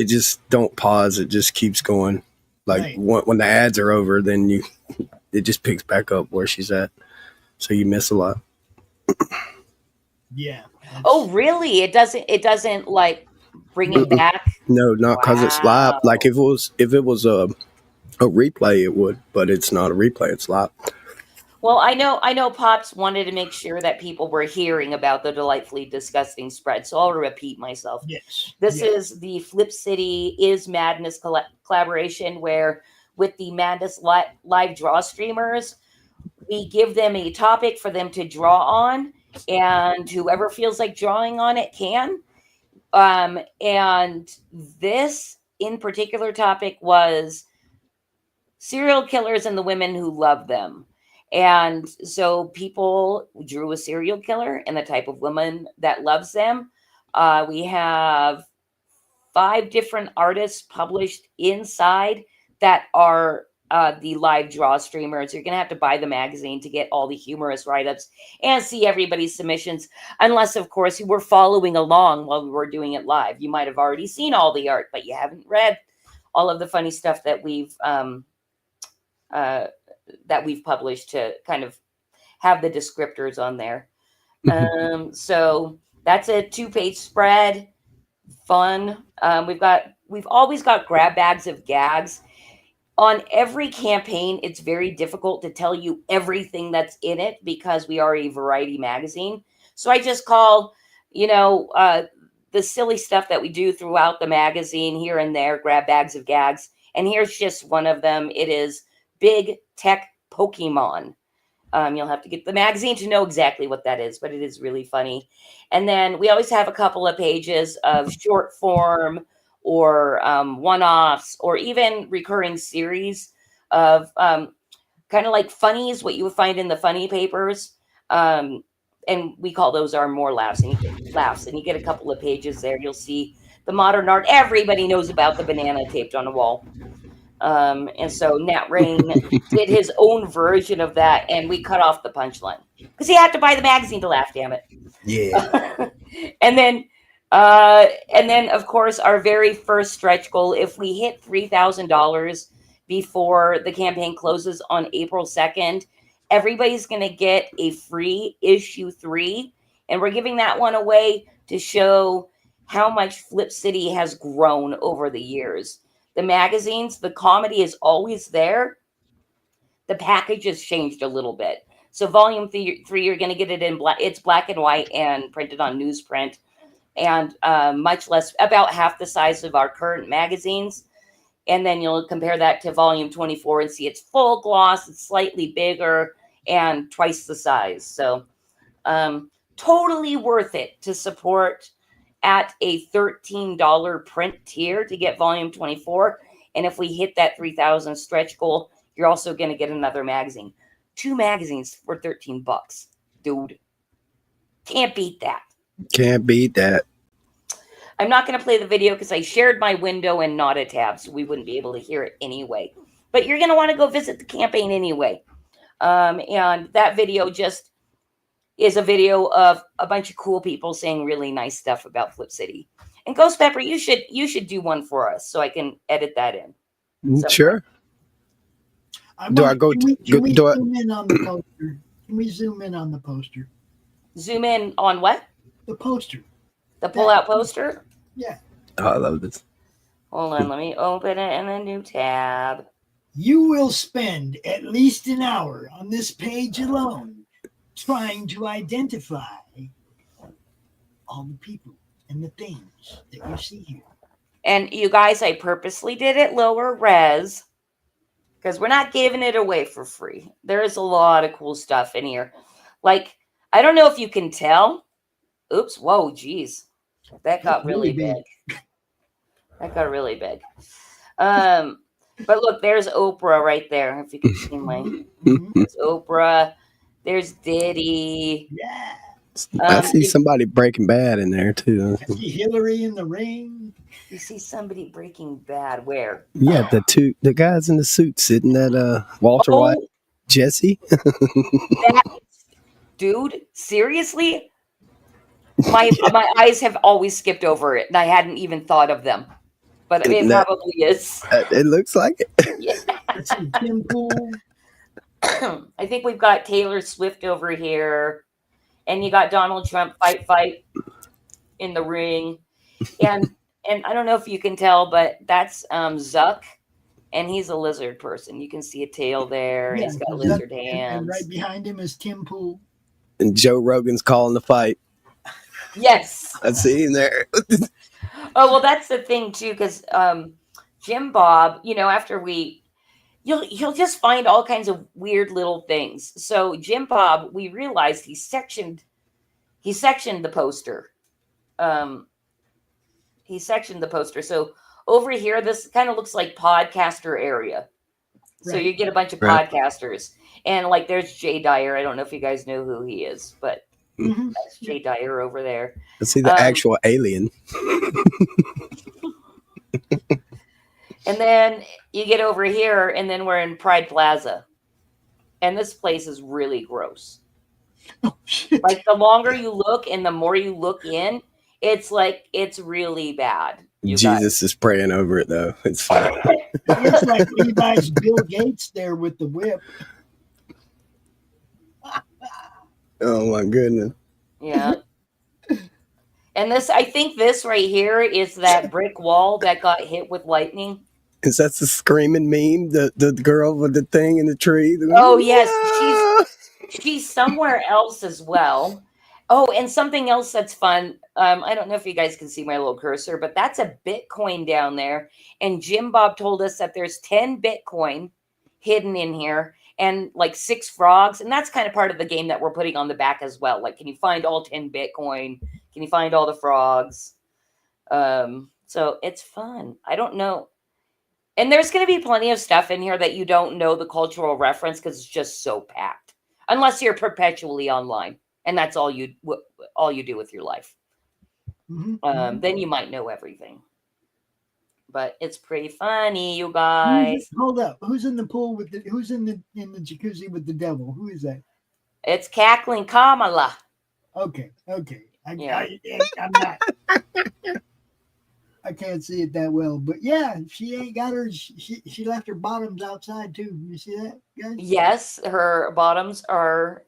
just don't pause. It just keeps going. Like right. When the ads are over, then it just picks back up where she's at. So you miss a lot. Yeah. Oh, really? It doesn't like bring it back. No, not because it's live. Wow. Like if it was a replay, it would, but it's not a replay. It's live. Well, I know Pops wanted to make sure that people were hearing about the Delightfully Disgusting spread, so I'll repeat myself. Yes. This yes. is the Flip City is Madness collaboration, where with the Madness live draw streamers, we give them a topic for them to draw on, and whoever feels like drawing on it can. And this in particular topic was serial killers and the women who love them. And so people drew a serial killer and the type of woman that loves them. We have 5 different artists published inside that are the live draw streamers. You're going to have to buy the magazine to get all the humorous write-ups and see everybody's submissions. Unless, of course, you were following along while we were doing it live. You might have already seen all the art, but you haven't read all of the funny stuff that we've published to kind of have the descriptors on there. So that's a 2-page spread. Fun. We've always got grab bags of gags. On every campaign, it's very difficult to tell you everything that's in it because we are a variety magazine. So I just call, the silly stuff that we do throughout the magazine here and there, grab bags of gags. And here's just one of them. It is Big Tech Pokemon. You'll have to get the magazine to know exactly what that is, but it is really funny. And then we always have a couple of pages of short form or one-offs or even recurring series of kind of like funnies, what you would find in the funny papers. And we call those our more laughs. And you get a couple of pages there. You'll see the modern art. Everybody knows about the banana taped on a wall. And so Nat Rain did his own version of that, and we cut off the punchline because he had to buy the magazine to laugh. Damn it! Yeah. And then of course our very first stretch goal. If we hit $3,000 before the campaign closes on April 2nd, everybody's going to get a free issue 3, and we're giving that one away to show how much Flip City has grown over the years. The magazines, the comedy is always there. The package has changed a little bit. So volume 3, you're going to get it in black. It's black and white and printed on newsprint, and much less, about half the size of our current magazines. And then you'll compare that to volume 24 and see it's full gloss. It's slightly bigger and twice the size. So totally worth it to support at a $13 print tier to get volume 24. And if we hit that 3,000 stretch goal, you're also going to get another magazine. 2 magazines for $13, dude. Can't beat that. Can't beat that. I'm not going to play the video because I shared my window and not a tab, so we wouldn't be able to hear it anyway. But you're going to want to go visit the campaign anyway. And that video just is a video of a bunch of cool people saying really nice stuff about Flip City. And Ghost Pepper, you should do one for us so I can edit that in. Sure. Can we zoom in on the poster? Can we zoom in on the poster? Zoom in on what? The poster. The pull-out poster? Yeah. Oh, I love this. Hold on, let me open it in a new tab. You will spend at least an hour on this page alone trying to identify all the people and the things that you see here. And you guys, I purposely did it lower res because we're not giving it away for free. There's a lot of cool stuff in here. Like, I don't know if you can tell. Oops, whoa, geez. That got really big. That got really big. But look, there's Oprah right there. If you can see my, there's Oprah. There's Diddy. Yeah. I see somebody Breaking Bad in there too. I see Hillary in the ring. You see somebody Breaking Bad where? Yeah, the guys in the suit sitting at Walter White, Jesse. Dude, seriously? My eyes have always skipped over it, and I hadn't even thought of them. But it probably is. It looks like it. Yeah. Let's see, Tim Pool. I think we've got Taylor Swift over here. and you got Donald Trump fight in the ring, and I don't know if you can tell, but that's Zuck, and he's a lizard person. You can see a tail there, and he's got lizard hands. And right behind him is Tim Pool. And Joe Rogan's calling the fight. Yes, I see him there. Oh, well, that's the thing too, because Jim Bob, after you'll just find all kinds of weird little things. So Jim Bob, we realized he sectioned the poster. He sectioned the poster. So over here, this kind of looks like podcaster area. So you get a bunch of podcasters, and like there's Jay Dyer. I don't know if you guys know who he is, but that's Jay Dyer over there. Let's see the actual alien. And then you get over here, and then we're in Pride Plaza. And this place is really gross. Oh, shit. Like the longer you look and the more you look in, it's like it's really bad. Jesus is praying over it though. It's fine. It looks like Levi's Bill Gates there with the whip. Oh my goodness. Yeah. And I think this right here is that brick wall that got hit with lightning. Is that the screaming meme? The girl with the thing in the tree? Oh, yes. She's somewhere else as well. Oh, and something else that's fun. I don't know if you guys can see my little cursor, but that's a Bitcoin down there. And Jim Bob told us that there's 10 Bitcoin hidden in here and like 6 frogs. And that's kind of part of the game that we're putting on the back as well. Like, can you find all 10 Bitcoin? Can you find all the frogs? So it's fun. I don't know. And there's going to be plenty of stuff in here that you don't know the cultural reference because it's just so packed. Unless you're perpetually online, and that's all you do with your life. Then you might know everything. But it's pretty funny, you guys. Hold up. Who's in the pool who's in the jacuzzi with the devil? Who is that? It's Cackling Kamala. Okay. I'm not. I can't see it that well, but yeah, she ain't got her. She left her bottoms outside too. You see that, guys? Yes, her bottoms are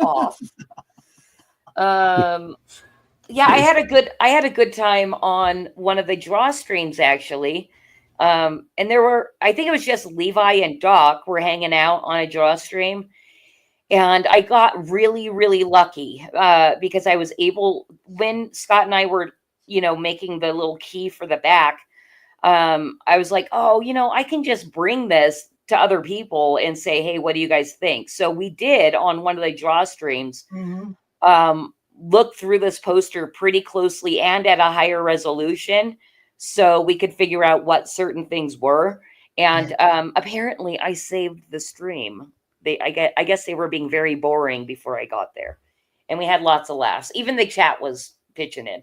off. Yeah, I had a good time on one of the draw streams actually. And I think it was just Levi and Doc were hanging out on a draw stream. And I got really, really lucky because I was able, when Scott and I were, making the little key for the back, I was like, I can just bring this to other people and say, hey, what do you guys think? So we did on one of the draw streams, look through this poster pretty closely and at a higher resolution so we could figure out what certain things were. And apparently I saved the stream. I guess they were being very boring before I got there. And we had lots of laughs. Even the chat was pitching in.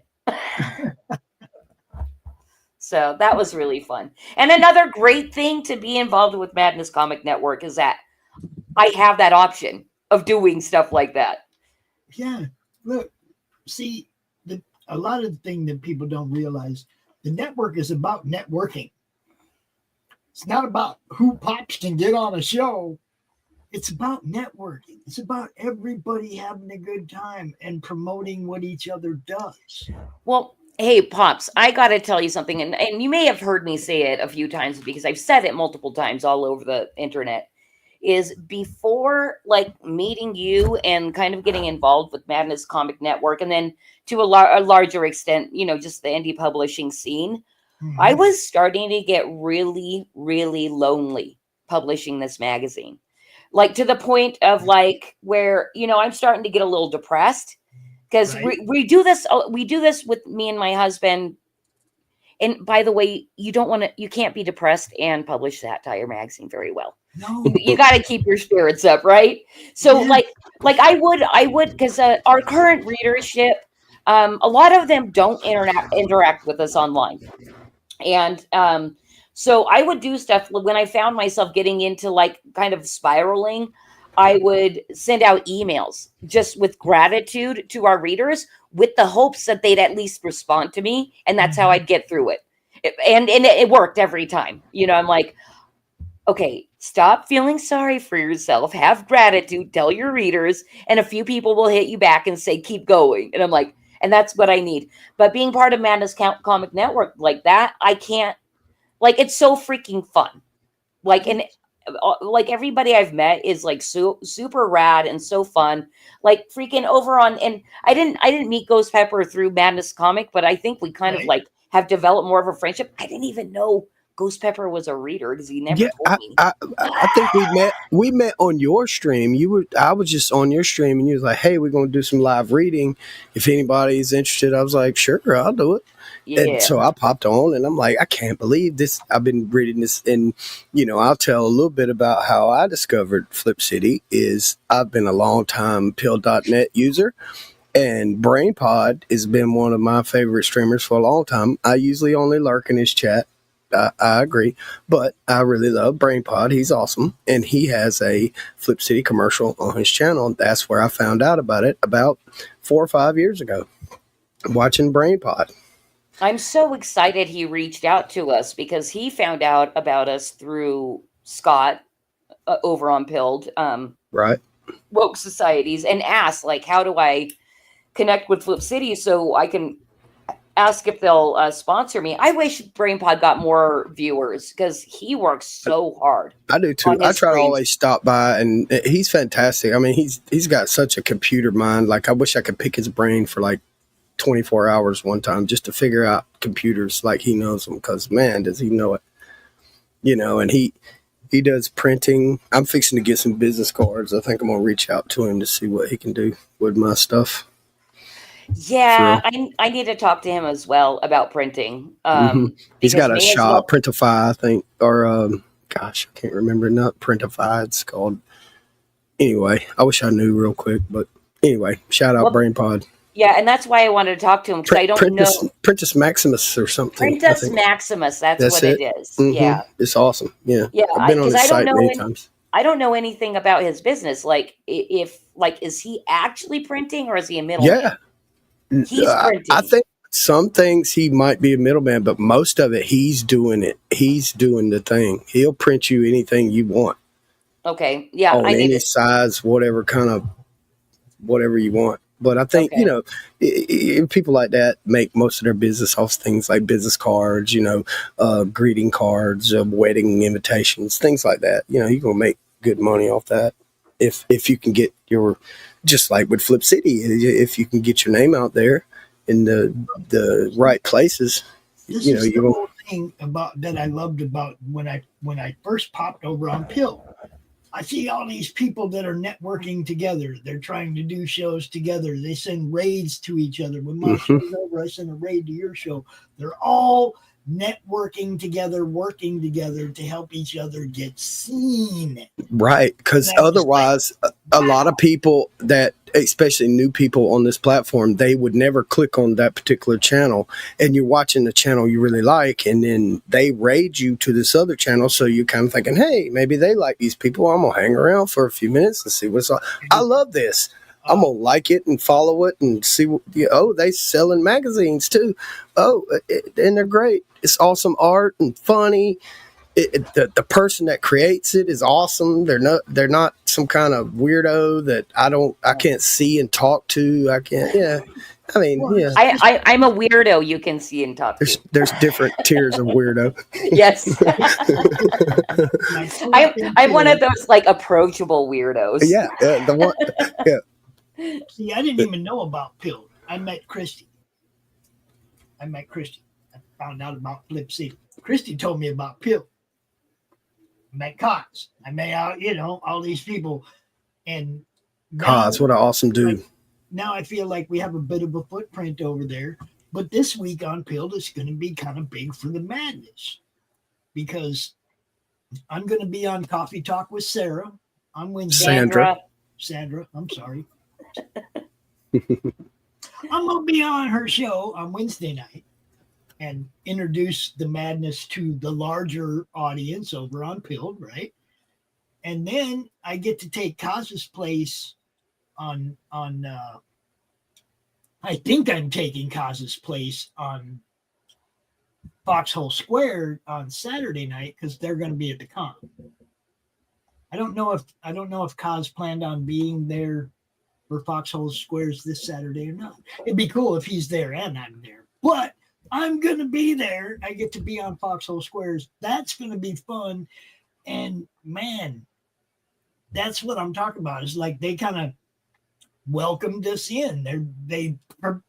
So that was really fun. And another great thing to be involved with Madness Comic Network is that I have that option of doing stuff like that. Yeah. Look, see, a lot of the thing that people don't realize, the network is about networking. It's not about who pops can get on a show. It's about networking. It's about everybody having a good time and promoting what each other does. Well, hey, Pops, I got to tell you something. And you may have heard me say it a few times because I've said it multiple times all over the internet. Is before like meeting you and kind of getting involved with Madness Comic Network, and then to a larger extent, just the indie publishing scene, I was starting to get really, really lonely publishing this magazine. Like to the point of like where, I'm starting to get a little depressed because we do this with me and my husband. And by the way, you can't be depressed and publish Satire magazine very well. No. You got to keep your spirits up, right? So like I would, because our current readership, a lot of them don't interact with us online. And so I would do stuff when I found myself getting into like kind of spiraling. I would send out emails just with gratitude to our readers with the hopes that they'd at least respond to me. And that's how I'd get through it. And it worked every time. I'm like, okay, Stop feeling sorry for yourself. Have gratitude. Tell your readers, and a few people will hit you back and say, keep going. And I'm like, and that's what I need. But being part of Madness Comic Network like that, I can't, like, it's so freaking fun. Like, and like everybody I've met is like super rad and so fun. Like freaking over on, and I didn't meet Ghost Pepper through Madness Comic, but I think we kind of like have developed more of a friendship. I didn't even know Ghost Pepper was a reader because he never told me. I think we met on your stream. I was just on your stream, and you was like, "Hey, we're gonna do some live reading. If anybody's interested," I was like, "Sure, I'll do it." Yeah. And so I popped on, and I'm like, I can't believe this. I've been reading this, and I'll tell a little bit about how I discovered Flip City. Is I've been a long time Pill.net user. And BrainPod has been one of my favorite streamers for a long time. I usually only lurk in his chat. I agree. But I really love BrainPod. He's awesome. And he has a Flip City commercial on his channel. That's where I found out about it about 4 or 5 years ago, watching BrainPod. I'm so excited he reached out to us because he found out about us through Scott over on Pilled. Right. Woke Societies, and asked, like, how do I connect with Flip City so I can ask if they'll sponsor me. I wish BrainPod got more viewers because he works so hard. I do too. I try to always stop by, and he's fantastic. I mean, he's got such a computer mind. Like, I wish I could pick his brain for like 24 hours one time just to figure out computers like he knows them, because man, does he know it. And he does printing. I'm fixing to get some business cards. I think I'm gonna reach out to him to see what he can do with my stuff. Yeah, I need to talk to him as well about printing. He's got a shop, Printify, I think, or gosh, I can't remember. Not Printify, it's called. Anyway, I wish I knew real quick, but anyway, shout out BrainPod. Yeah, and that's why I wanted to talk to him, because I don't know. Printus Maximus or something. Printus Maximus, that's what it is. Yeah, it's awesome. Yeah, yeah. I've been on his site many times. I don't know anything about his business. Like, is he actually printing, or is he a middleman? Yeah. He's printing. I think some things he might be a middleman, but most of it he's doing it. He's doing the thing. He'll print you anything you want. Okay. Yeah. On any size, whatever you want. But I think, people like that make most of their business off things like business cards, greeting cards, wedding invitations, things like that. You're going to make good money off that. If you can get just like with Flip City, if you can get your name out there in the right places, this is the whole thing about that I loved about when I first popped over on Pill. I see all these people that are networking together. They're trying to do shows together. They send raids to each other. When my show's over, I send a raid to your show. They're all networking together, working together to help each other get seen. Right, because otherwise, a lot of people that, especially new people on this platform, they would never click on that particular channel, and you're watching the channel you really like, and then they raid you to this other channel, so you're kind of thinking, hey, maybe they like these people. I'm going to hang around for a few minutes and see what's up. I love this. I'm going to like it and follow it and see what, they selling magazines too. And they're great. It's awesome art and funny. The person that creates it is awesome. They're not some kind of weirdo that I can't see and talk to. I can't. Yeah. I mean, yeah. I'm a weirdo you can see and talk to. There's different tiers of weirdo. Yes. I'm one of those like approachable weirdos. Yeah. The one. Yeah. See, I didn't even know about Pill. I met Christy. I found out about Flip City. Christy told me about Pill. I met Cots. I met out, all these people. And Cots, what an awesome dude. Now I feel like we have a bit of a footprint over there. But this week on Pill is going to be kind of big for the madness. Because I'm going to be on Coffee Talk with Sarah on Wednesday. Sandra, I'm sorry. I'm going to be on her show on Wednesday night and introduce the madness to the larger audience over on Pilled, right? And then I get to take Kaz's place on I think I'm taking Kaz's place on Foxhole Square on Saturday night because they're going to be at the con. I don't know if Kaz planned on being there for Foxhole Squares this Saturday or not. It'd be cool if he's there and I'm there. But I'm gonna be there. I get to be on Foxhole Squares. That's gonna be fun. And man, that's what I'm talking about. It's like they kind of welcomed us in. They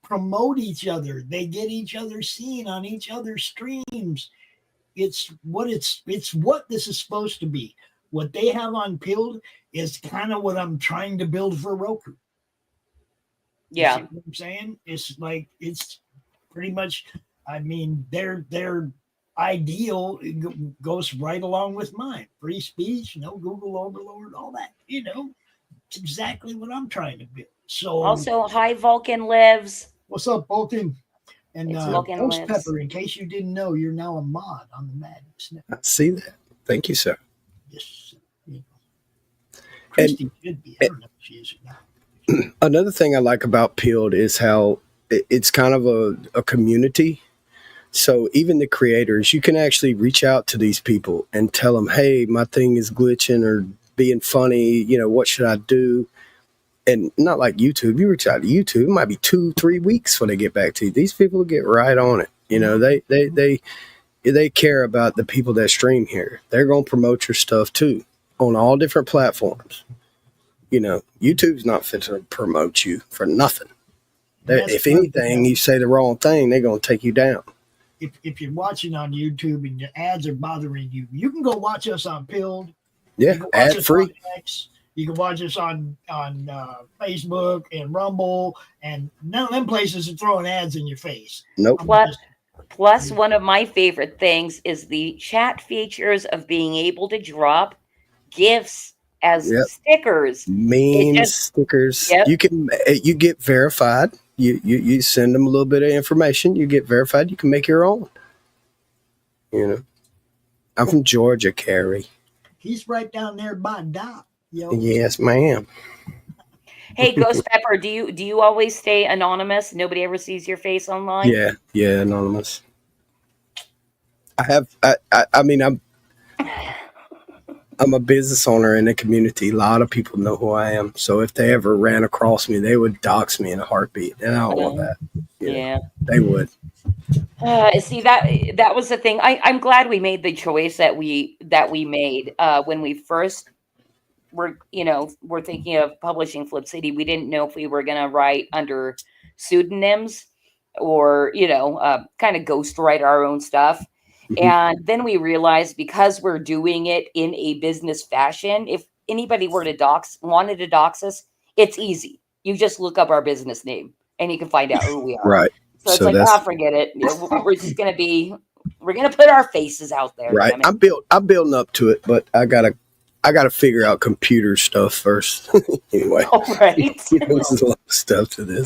promote each other. They get each other seen on each other's streams. It's what this is supposed to be. What they have on Pilled is kind of what I'm trying to build for Roku. Yeah. You see what I'm saying? It's like, it's pretty much, I mean, their ideal goes right along with mine. Free speech, no Google overlord, all that, it's exactly what I'm trying to build. So Also, hi, Vulcan Lives. what's up, Vulcan? And It's Vulcan Ghost Lives. Pepper, in case you didn't know, you're now a mod on the Madness Network. I see that. Thank you, sir. Yes. Christy should be. I don't know if she is or not. Another thing I like about Peeled is how it's kind of a community. So even the creators, you can actually reach out to these people and tell them, hey, my thing is glitching or being funny. What should I do? And not like YouTube. You reach out to YouTube, it might be 2-3 weeks before they get back to you. These people will get right on it. They care about the people that stream here. They're going to promote your stuff too on all different platforms. YouTube's not fit to promote you for nothing. If anything, you say the wrong thing, they're going to take you down. If you're watching on YouTube and your ads are bothering you, you can go watch us on Pilled. Yeah, ad free. You can watch us on Facebook and Rumble, and none of them places are throwing ads in your face. Nope. Plus, one of my favorite things is the chat features of being able to drop gifts as stickers, memes, stickers. Yep. You get verified. You send them a little bit of information. You get verified. You can make your own. I'm from Georgia, Carrie. He's right down there by Doc. Yes, ma'am. Hey, Ghost Pepper, do you always stay anonymous? Nobody ever sees your face online? Yeah, anonymous. I'm a business owner in the community. A lot of people know who I am. So if they ever ran across me, they would dox me in a heartbeat. And I don't want that. Yeah. They would. See, that was the thing. I'm glad we made the choice that we made when we first were thinking of publishing Flip City. We didn't know if we were going to write under pseudonyms or kind of ghostwrite our own stuff. And then we realized, because we're doing it in a business fashion, if anybody were to wanted to dox us, it's easy. You just look up our business name and you can find out who we are. Right. So it's forget it. We're just going to put our faces out there. Right. I'm building up to it, but I gotta figure out computer stuff first. Anyway. All right. There's a lot of stuff to this.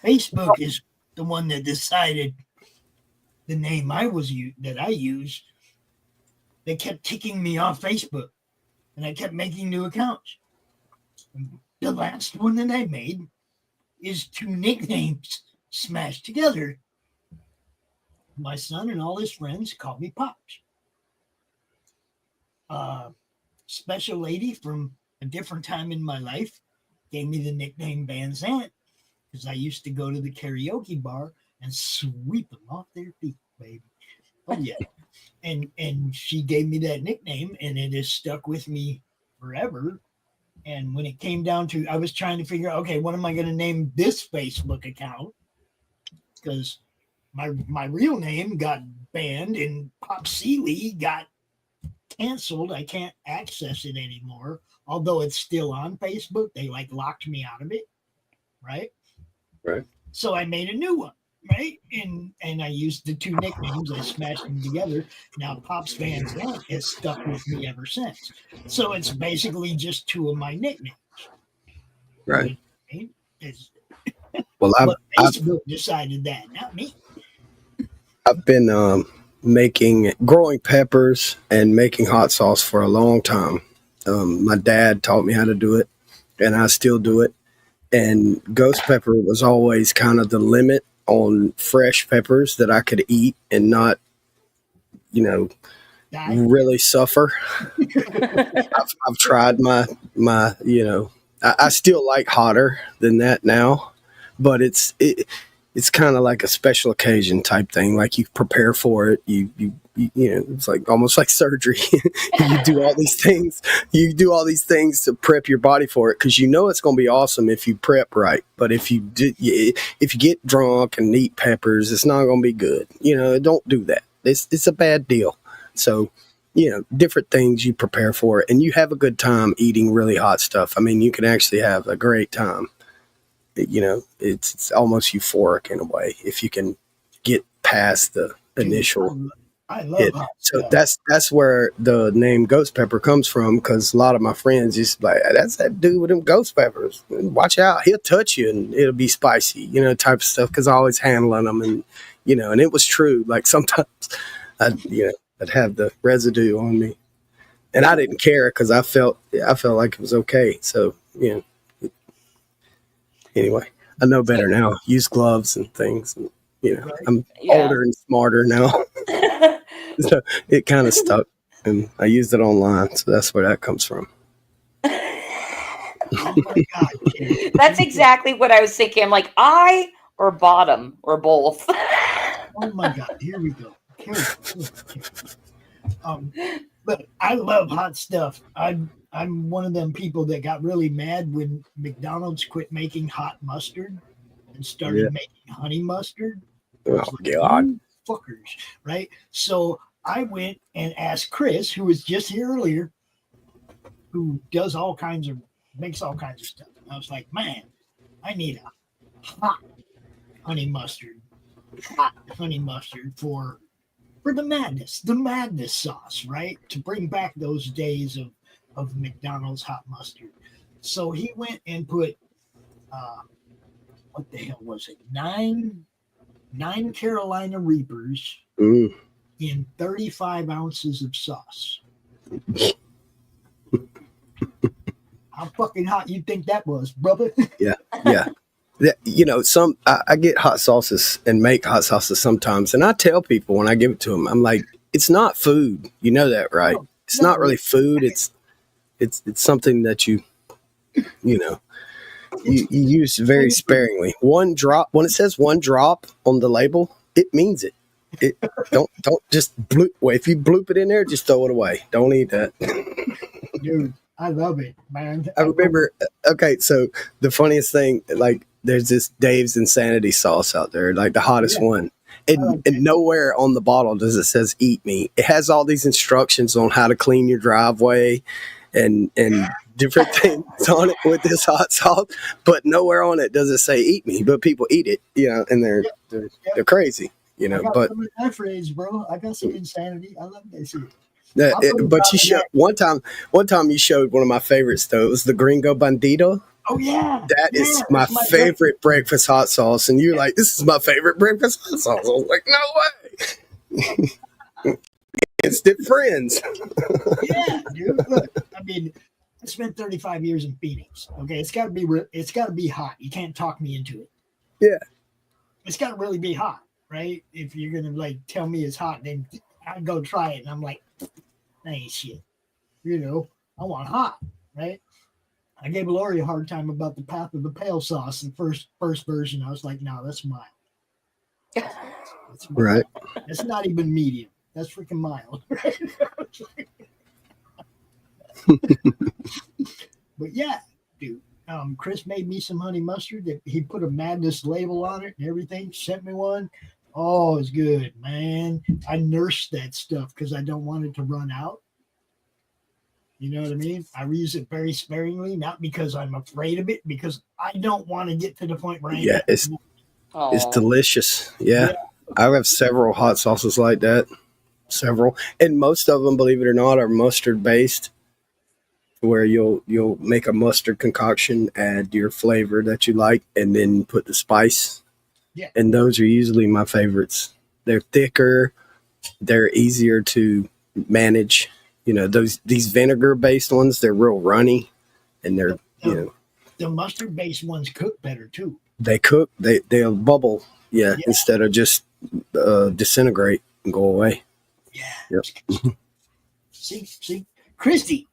Facebook is the one that decided the name that I use. They kept kicking me off Facebook, and I kept making new accounts. And the last one that I made is 2 nicknames smashed together. My son and all his friends call me Pops. Special lady from a different time in my life gave me the nickname Van Zant because I used to go to the karaoke bar and sweep them off their feet, baby. Oh yeah. And she gave me that nickname, and it has stuck with me forever. And when it came down to, I was trying to figure out, okay, what am I going to name this Facebook account? Because my real name got banned and Pop Seeley got canceled. I can't access it anymore, although it's still on Facebook. They locked me out of it, right? So I made a new one, right? And I used the 2 nicknames. I smashed them together. Now Pops Van Zant has stuck with me ever since. So it's basically just 2 of my nicknames, right? Well, Facebook decided that, not me. I've been growing peppers and making hot sauce for a long time. My dad taught me how to do it, and I still do it. And ghost pepper was always kind of the limit on fresh peppers that I could eat and not, Die. really suffer. I've tried my I still like hotter than that now, but it's kind of like a special occasion type thing. Like you prepare for it, you it's like almost like surgery. You do all these things. You do all these things to prep your body for it because you know it's going to be awesome if you prep right. But if you get drunk and eat peppers, it's not going to be good. Don't do that. It's a bad deal. So, different things you prepare for, and you have a good time eating really hot stuff. I mean, you can actually have a great time. It's almost euphoric in a way if you can get past the initial. I love hit. hot So stuff. that's where the name Ghost Pepper comes from, because a lot of my friends just like, that's that dude with them ghost peppers. Watch out, he'll touch you and it'll be spicy, type of stuff. Because I always handling them, and and it was true. Like sometimes I'd have the residue on me, and I didn't care because I felt like it was okay. So anyway, I know better now. Use gloves and things. And, I'm older and smarter now. So it kind of stuck, and I used it online. So that's where that comes from. Oh my God, Karen. That's exactly what I was thinking. I'm like, eye or bottom or both. Oh my God, here we go. Karen. But I love hot stuff. I'm one of them people that got really mad when McDonald's quit making hot mustard and started making honey mustard. Oh God, you fuckers, right? So I went and asked Chris, who was just here earlier, who makes all kinds of stuff. And I was like, man, I need a hot honey mustard for the madness sauce, right? To bring back those days of McDonald's hot mustard. So he went and put what the hell was it? Nine Carolina Reapers in 35 ounces of sauce. How fucking hot you think that was, brother? Yeah. I get hot sauces and make hot sauces sometimes, and I tell people when I give it to them, I'm like, it's not food. You know that, right? It's not really food. It's something that you use very sparingly. One drop, when it says one drop on the label, it means it. Don't just bloop. Well, if you bloop it in there, just throw it away. Don't eat that. Dude, I love it, man. I remember. Okay, so the funniest thing, like, there's this Dave's Insanity sauce out there, like the hottest one. And nowhere on the bottle does it says eat me. It has all these instructions on how to clean your driveway and different things on it with this hot sauce, but nowhere on it does it say eat me. But people eat it, and they're crazy, I got but some of that phrase, bro. I got some Insanity. I love that shit. but you showed one time you showed one of my favorites though. It was the Gringo Bandito. Oh yeah, that is my favorite breakfast hot sauce, and you're like, this is my favorite breakfast hot sauce. I was like, no way. Instant friends. Yeah, dude. Look, I mean, I spent 35 years in Phoenix. Okay, it's got to be hot. You can't talk me into it. Yeah, it's got to really be hot, right? If you're gonna like tell me it's hot, then I go try it, and I'm like, that ain't shit. I want hot, right? I gave Lori a hard time about the Path of the Pale sauce. The first version, I was like, no, that's mild. That's mild. Right. It's not even medium. That's freaking mild. Right? But yeah, dude. Chris made me some honey mustard. He put a Madness label on it and everything. Sent me one. Oh, it's good, man. I nursed that stuff because I don't want it to run out. You know what I mean? I use it very sparingly, not because I'm afraid of it, because I don't want to get to the point where it's delicious. Yeah. I have several hot sauces like that. Several. And most of them, believe it or not, are mustard based, where you'll make a mustard concoction, add your flavor that you like, and then put the spice. Yeah. And those are usually my favorites. They're thicker, they're easier to manage. These vinegar based ones, they're real runny, and they're the mustard based ones cook better too. They cook, they'll bubble, instead of just disintegrate and go away. Yeah. Yep. See, Christy,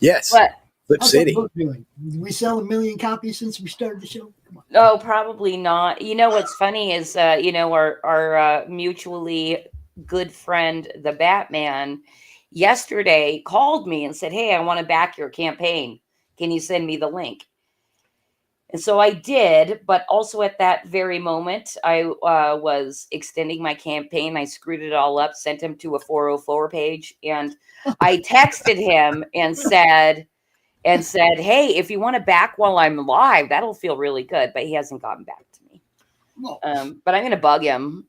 Yes. But Flip how's City. that book doing? Did we sell 1 million copies since we started the show? Come on. no, probably not. You know what's funny is our mutually good friend, the Batman, yesterday called me and said, "Hey, I want to back your campaign. Can you send me the link?" And so I did, but also at that very moment, I was extending my campaign. I screwed it all up, sent him to a 404 page, and I texted him and said, "Hey, if you want to back while I'm live, that'll feel really good." But he hasn't gotten back to me. Well, But I'm gonna bug him.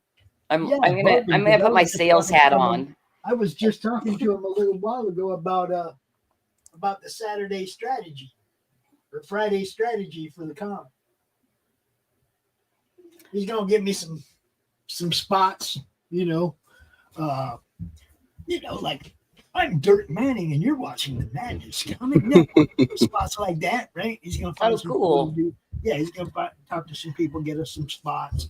I'm yeah, I'm bug gonna him, I'm gonna 'cause I put my was just sales talking hat to him on. I was just talking to him a little while ago about the Saturday strategy or Friday strategy for the con. He's gonna give me some spots, like I'm Dirk Manning and you're watching the Madness Comic Network. Spots like that, right? He's gonna find Oh, some people to cool. do. Yeah, he's gonna talk to some people, get us some spots,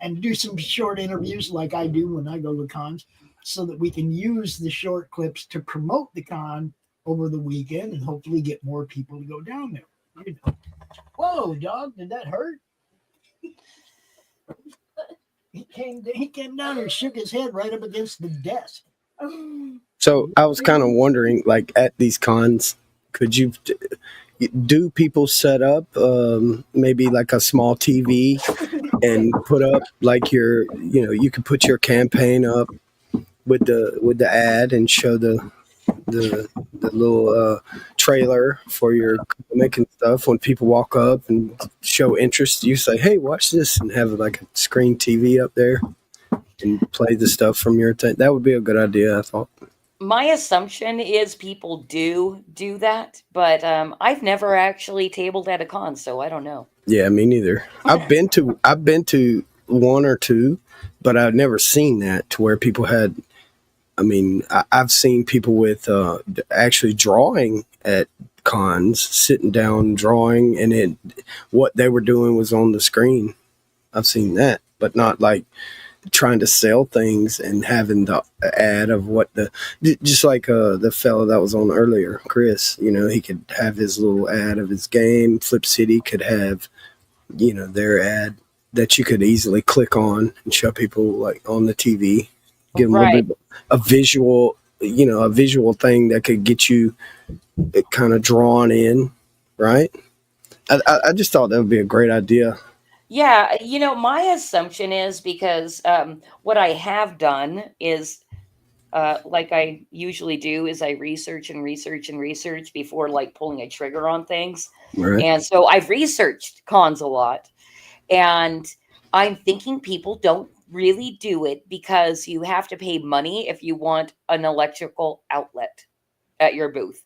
and do some short interviews like I do when I go to cons, so that we can use the short clips to promote the con over the weekend and hopefully get more people to go down there. Whoa, dog! Did that hurt? He came down and shook his head right up against the desk. So I was kind of wondering, like at these cons, could you do people set up maybe like a small TV and put up like you could put your campaign up with the ad and show the little trailer for your comic and stuff. When people walk up and show interest, you say, "Hey, watch this," and have like a screen TV up there and play the stuff from your that would be a good idea, I thought. My assumption is people do that, but I've never actually tabled at a con, so I don't know. Yeah, me neither. I've been to one or two, but I've never seen that to where people had. I mean, I've seen people with actually drawing at cons, sitting down drawing, and what they were doing was on the screen. I've seen that, but not like trying to sell things and having the ad of just like the fellow that was on earlier, Chris. He could have his little ad of his game. Flip City could have their ad that you could easily click on and show people like on the TV. Give them a little bit a visual thing that could get you kind of drawn in, right? I just thought that would be a great idea. Yeah, my assumption is because what I have done is, like I usually do, is I research and research and research before like pulling a trigger on things. Right. And so I've researched cons a lot, and I'm thinking people don't really do it because you have to pay money if you want an electrical outlet at your booth.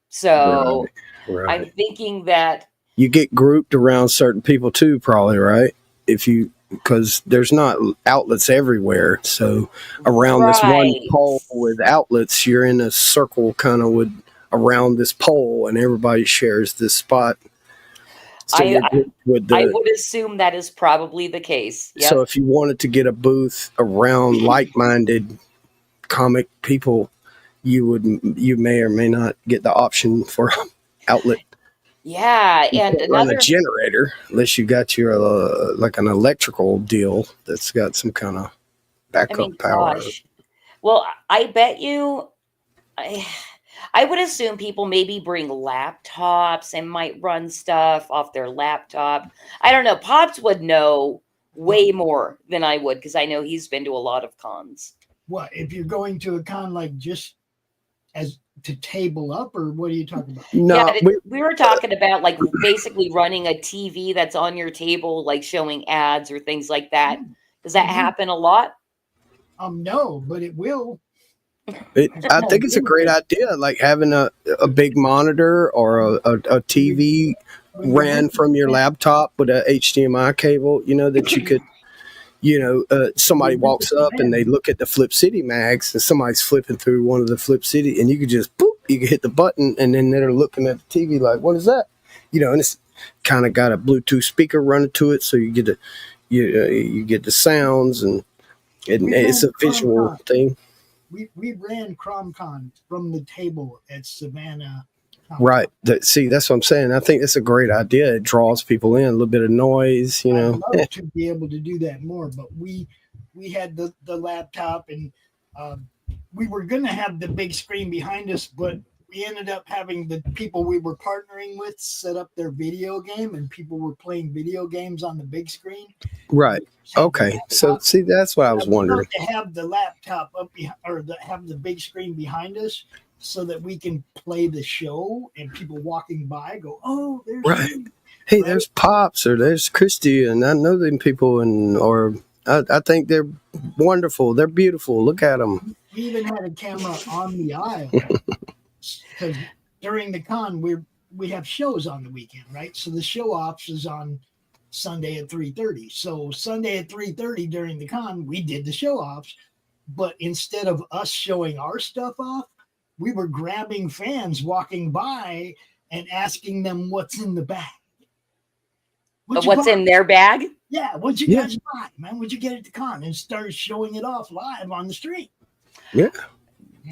So Right. I'm thinking that you get grouped around certain people too, probably, right? Because there's not outlets everywhere. So around this one pole with outlets, you're in a circle kind of around this pole, and everybody shares this spot. So I would assume that is probably the case. Yep. So if you wanted to get a booth around like-minded comic people, you may or may not get the option for outlet. Yeah, and run a generator unless you got your like an electrical deal that's got some kind of backup power. Gosh. Well, I bet you, I would assume people maybe bring laptops and might run stuff off their laptop. I don't know. Pops would know way more than I would because I know he's been to a lot of cons. What if you're going to a con like just as to table up, or what are you talking about? No, yeah, we were talking about like basically running a TV that's on your table, like showing ads or things like that. Does that happen a lot? No, but it will. I think it's a great idea, like having a big monitor or a TV ran from your laptop with a HDMI cable, that you could, somebody walks up and they look at the Flip City mags and somebody's flipping through one of the Flip City, and you could just, boop, you can hit the button, and then they're looking at the TV like, what is that? And it's kind of got a Bluetooth speaker running to it, so you get you get the sounds, and it's a visual thing. we ran CromCon from the table at Savannah. Right. See, that's what I'm saying. I think it's a great idea. It draws people in, a little bit of noise, you know. I'd love to be able to do that more, but we had the laptop, and we were going to have the big screen behind us, but we ended up having the people we were partnering with set up their video game, and people were playing video games on the big screen. Right. Okay. So see, that's what I was wondering. To have the laptop up behind, or have the big screen behind us, so that we can play the show, and people walking by go, "Oh, there's right. you." Hey, right? There's Pops, or there's Christy, and I know them people, and or I think they're wonderful. They're beautiful. Look at them. We even had a camera on the aisle because during the con we have shows on the weekend, right? So the show ops is on Sunday at 3:30. So Sunday at 3:30 during the con, we did the show ops, but instead of us showing our stuff off, we were grabbing fans walking by and asking them what's in the bag. What's in their bag? Yeah, what'd you guys buy, man? What'd you get at the con? And started showing it off live on the street. Yeah.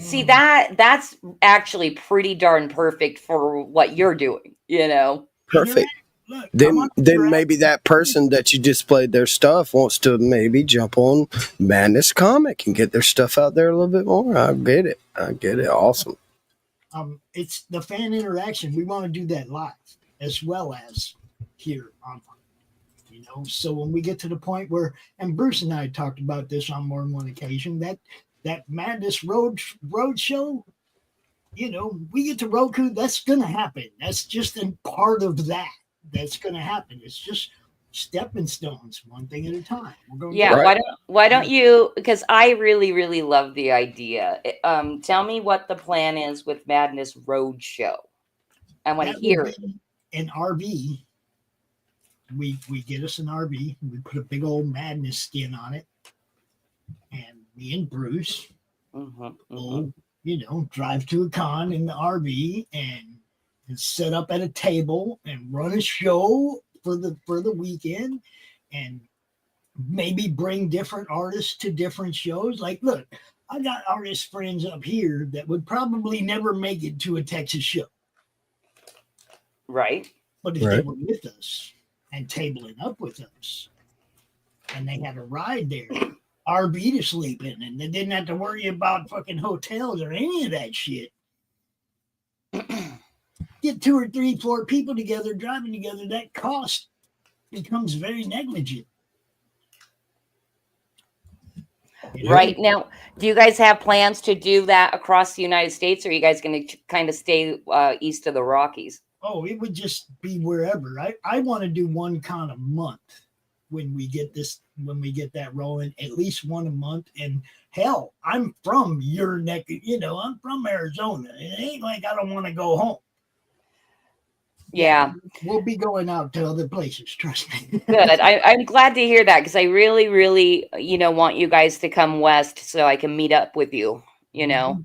See, that's actually pretty darn perfect for what you're doing, you know. Perfect. Look, Then maybe that person that you displayed their stuff wants to maybe jump on Madness Comic and get their stuff out there a little bit more. I get it. Awesome. It's the fan interaction. We want to do that live as well as here online. You know, so when we get to the point where, and Bruce and I talked about this on more than one occasion, that Madness Road show, you know, we get to Roku, that's gonna happen. That's just a part of that. That's going to happen. It's just stepping stones, one thing at a time. Why don't you? Because I really love the idea. Tell me what the plan is with Madness Roadshow. I want to hear an RV. We get us an RV. We put a big old Madness skin on it, and me and Bruce, will, you know, drive to a con in the RV and set up at a table and run a show for the weekend, and maybe bring different artists to different shows. Like, look, I got artist friends up here that would probably never make it to a Texas show. Right. But if they were with us and tabling up with us, and they had a ride there, RV to sleep in, and they didn't have to worry about fucking hotels or any of that shit. Get 2 or 3, 4 people together, driving together, that cost becomes very negligent. You know? Right. Now, do you guys have plans to do that across the United States, or are you guys going to kind of stay east of the Rockies? Oh, it would just be wherever. I want to do one con a month when we get that rolling, at least one a month. And hell, I'm from your neck, you know, I'm from Arizona. It ain't like I don't want to go home. Yeah. We'll be going out to other places, trust me. Good. I'm glad to hear that, because I really, you know, want you guys to come west so I can meet up with you, you know.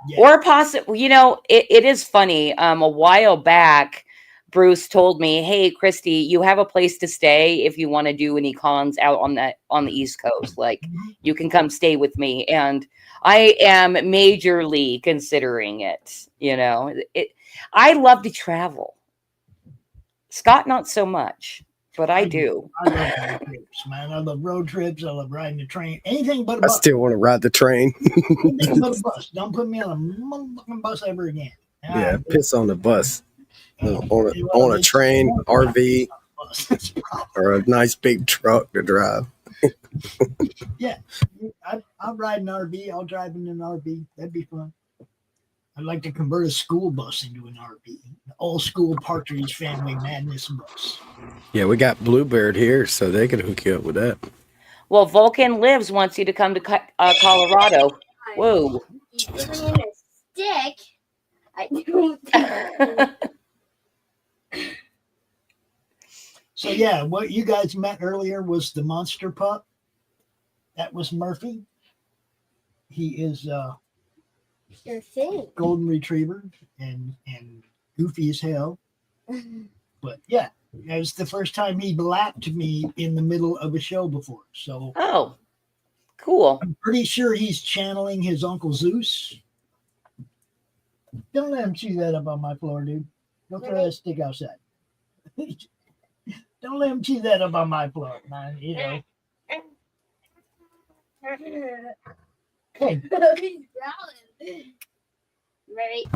Yeah. Or possibly, you know, it is funny. A while back, Bruce told me, "Hey, Christy, you have a place to stay if you want to do any cons out on the East Coast. Like, you can come stay with me." And I am majorly considering it. You know, I love to travel. Scott, not so much, but I do. I love road trips, man. I love road trips. I love riding the train. Anything but a bus. I still want to ride the train. Anything but a bus. Don't put me on a motherfucking bus ever again. Yeah, piss on the bus. On a train, RV, or a nice big truck to drive. Yeah, I'll ride an RV. I'll drive in an RV. That'd be fun. I'd like to convert a school bus into an RV. An old school Partridge Family Madness bus. Yeah, we got Bluebird here, so they could hook you up with that. Well, Vulcan Lives wants you to come to Colorado. Whoa. He's living in a stick. I don't So yeah, what you guys met earlier was the monster pup. That was Murphy. He is golden retriever and goofy as hell. But yeah, it was the first time he lapped me in the middle of a show before. So Cool. I'm pretty sure he's channeling his Uncle Zeus. Don't let him chew that up on my floor, dude. Don't throw that stick outside. Don't let him chew that up on my floor, man. You know. Hey, He's growling. Ready?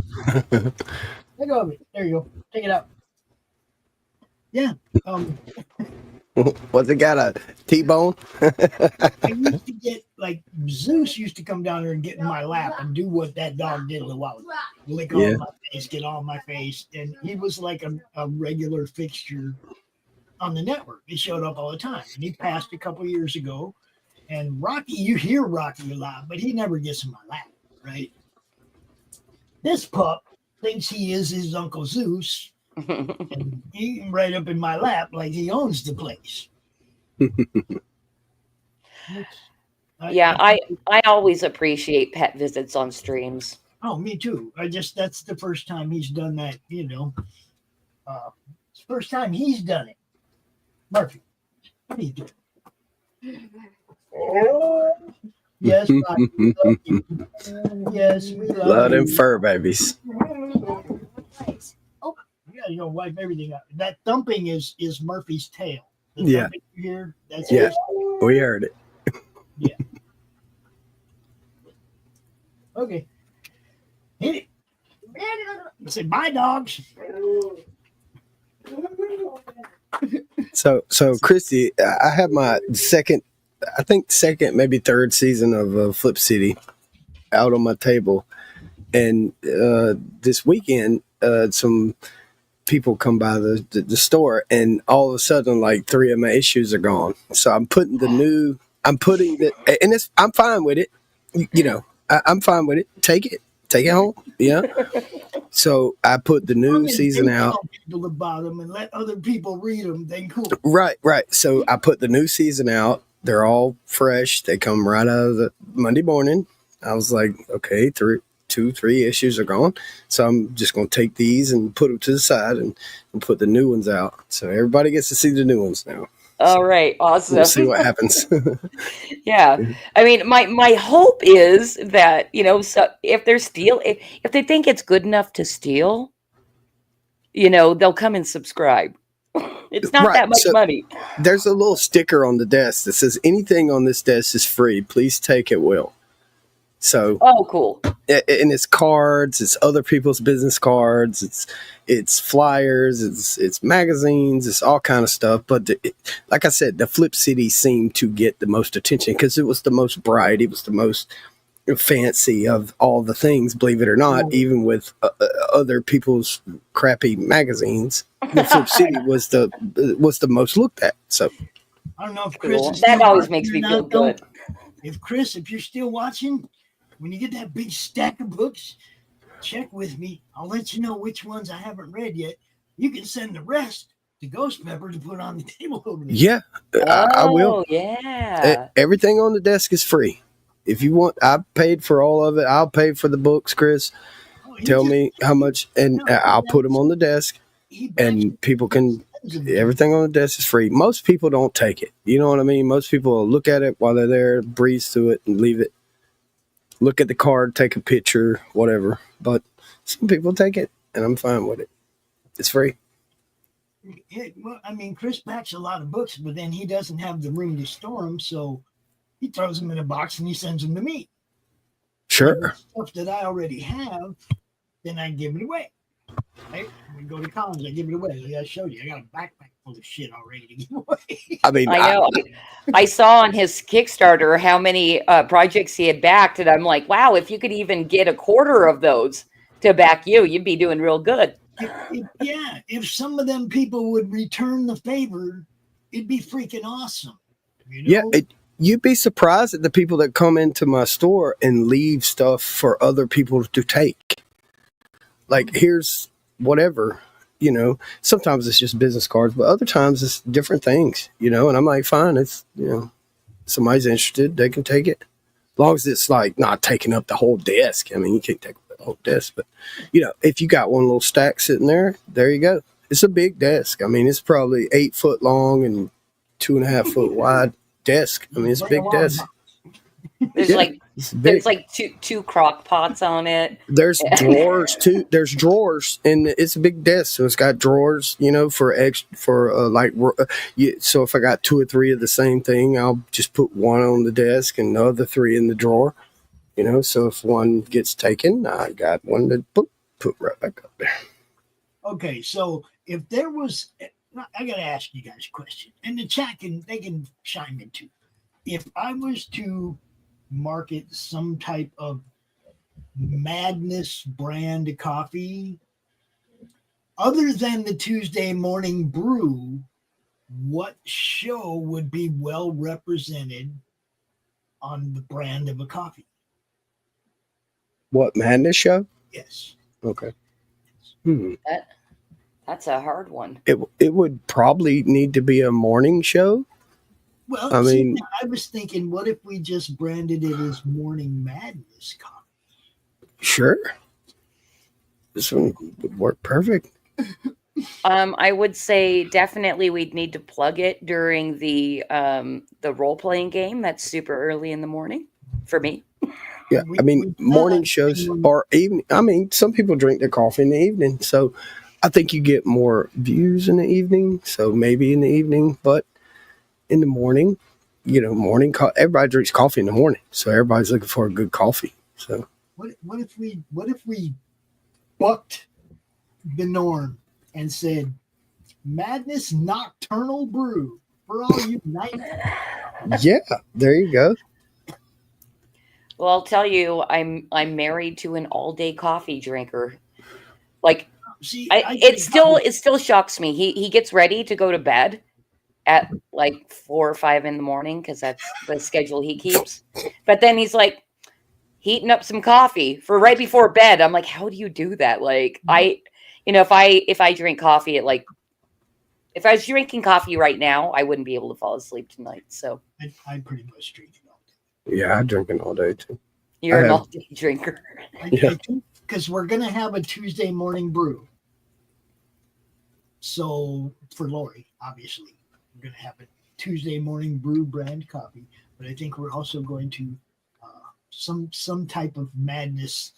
let go of it. There you go. Take it out. Yeah. What's it got, a T-bone? I used to get, like, Zeus used to come down there and get in my lap and do what that dog did a little while ago. Lick Yeah. on my face, get on my face. And he was like a regular fixture on the network. He showed up all the time. And he passed a couple years ago. And Rocky, you hear Rocky a lot, but he never gets in my lap, right? This pup thinks he is his Uncle Zeus. And he right up in my lap like he owns the place. Yeah, I always appreciate pet visits on streams. Oh, me too. That's the first time he's done that, you know. It's the first time he's done it. Murphy, what are you doing? Oh, yes, Rocky, we love you. Yes, we love Love them you. fur babies. Yeah, you know, wipe everything out. That thumping is Murphy's tail. The Yeah. thumping you hear, that's Yeah. his- We heard it. Yeah. Okay. Hit it. Say bye, dogs. So Christy, I have my second, maybe third season of Flip City out on my table, and this weekend, some people come by the store, and all of a sudden, like 3 of my issues are gone. So I'm putting the, and I'm fine with it. You know, I'm fine with it. Take it home. You know. So I put the new season out. Tell people about them and let other people read them. Then cool. Right. So I put the new season out. They're all fresh. They come right out of the Monday morning. I was like, okay, 3 issues are gone. So I'm just going to take these and put them to the side and put the new ones out. So everybody gets to see the new ones now. All right, awesome. We'll see what happens. Yeah, I mean, my hope is that, you know, so if they're if they think it's good enough to steal, you know, they'll come and subscribe. It's not Right, that much so- money. There's a little sticker on the desk that says anything on this desk is free. Please take it, Will. So, Oh, cool. and it's cards, it's other people's business cards, it's flyers, it's magazines, it's all kind of stuff. But like I said, the Flip City seemed to get the most attention because it was the most bright, it was the most fancy of all the things. Believe it or not, even with other people's crappy magazines, the Flip City was the most looked at. So I don't know if Chris Cool. is That still always watching makes or me not, feel though. good. If you're still watching, when you get that big stack of books, check with me. I'll let you know which ones I haven't read yet. You can send the rest to Ghost Pepper to put on the table over there. yeah, I will. Oh, yeah. Everything on the desk is free. If you want, I paid for all of it. I'll pay for the books, Chris. Oh, he Tell just- me how much, and I'll put them on the desk, he batches and people can. tons of them. Everything on the desk is free. Most people don't take it. You know what I mean? Most people will look at it while they're there, breeze through it, and leave it. Look at the card, take a picture, whatever. But some people take it, and I'm fine with it. It's free. Well, I mean, Chris packs a lot of books, but then he doesn't have the room to store them, so he throws them in a box and he sends them to me. Sure. Stuff that I already have, then I give it away. Right? When we go to cons, I give it away. Like I showed you, I got a backpack full of shit already to give away. I mean, I know. I saw on his Kickstarter how many projects he had backed, and I'm like, wow, if you could even get a quarter of those to back you, you'd be doing real good. If some of them people would return the favor, it'd be freaking awesome. You know? yeah, you'd be surprised at the people that come into my store and leave stuff for other people to take. Like, here's whatever, you know. Sometimes it's just business cards, but other times it's different things, you know. And I'm like, fine, it's, you know, somebody's interested, they can take it. As long as it's like not taking up the whole desk. I mean, you can't take up the whole desk, but, you know, if you got one little stack sitting there you go. It's a big desk. I mean, it's probably 8 foot long and 2.5 foot wide desk. I mean, it's a big desk. There's Yeah, like it's big. there's like two crock pots on it. There's drawers too. There's drawers, and it's a big desk, so it's got drawers. For so if I got 2 or 3 of the same thing, I'll just put one on the desk and the other 3 in the drawer. So if one gets taken, I got one to put right back up there. Okay, so if there was, I gotta ask you guys a question, and the chat they can chime in too. If I was to market some type of Madness brand of coffee, other than the Tuesday morning brew, what show would be well represented on the brand of a coffee? What, Madness show? Yes. Okay. That's a hard one. It would probably need to be a morning show. Well, I was thinking, what if we just branded it as Morning Madness coffee? Sure. This one would work perfect. I would say definitely we'd need to plug it during the role-playing game. That's super early in the morning for me. Yeah, morning shows or evening. Some people drink their coffee in the evening, so I think you get more views in the evening. So maybe in the evening, but in the morning, morning everybody drinks coffee in the morning, so everybody's looking for a good coffee. So what if we bucked the norm and said Madness Nocturnal Brew for all you night? Yeah, there you go. Well, I'll tell you, I'm married to an all-day coffee drinker. Like, it still shocks me. He gets ready to go to bed at like 4 or 5 in the morning because that's the schedule he keeps. But then he's like heating up some coffee for right before bed. I'm like, how do you do that? Like, if I drink coffee at if I was drinking coffee right now, I wouldn't be able to fall asleep tonight. So I pretty much drink it all day. Yeah, I drink it all day too. You're an all-day drinker. Because we're gonna have a Tuesday morning brew. So for Lori, obviously, we're gonna have a Tuesday morning brew brand coffee, but I think we're also going to some type of madness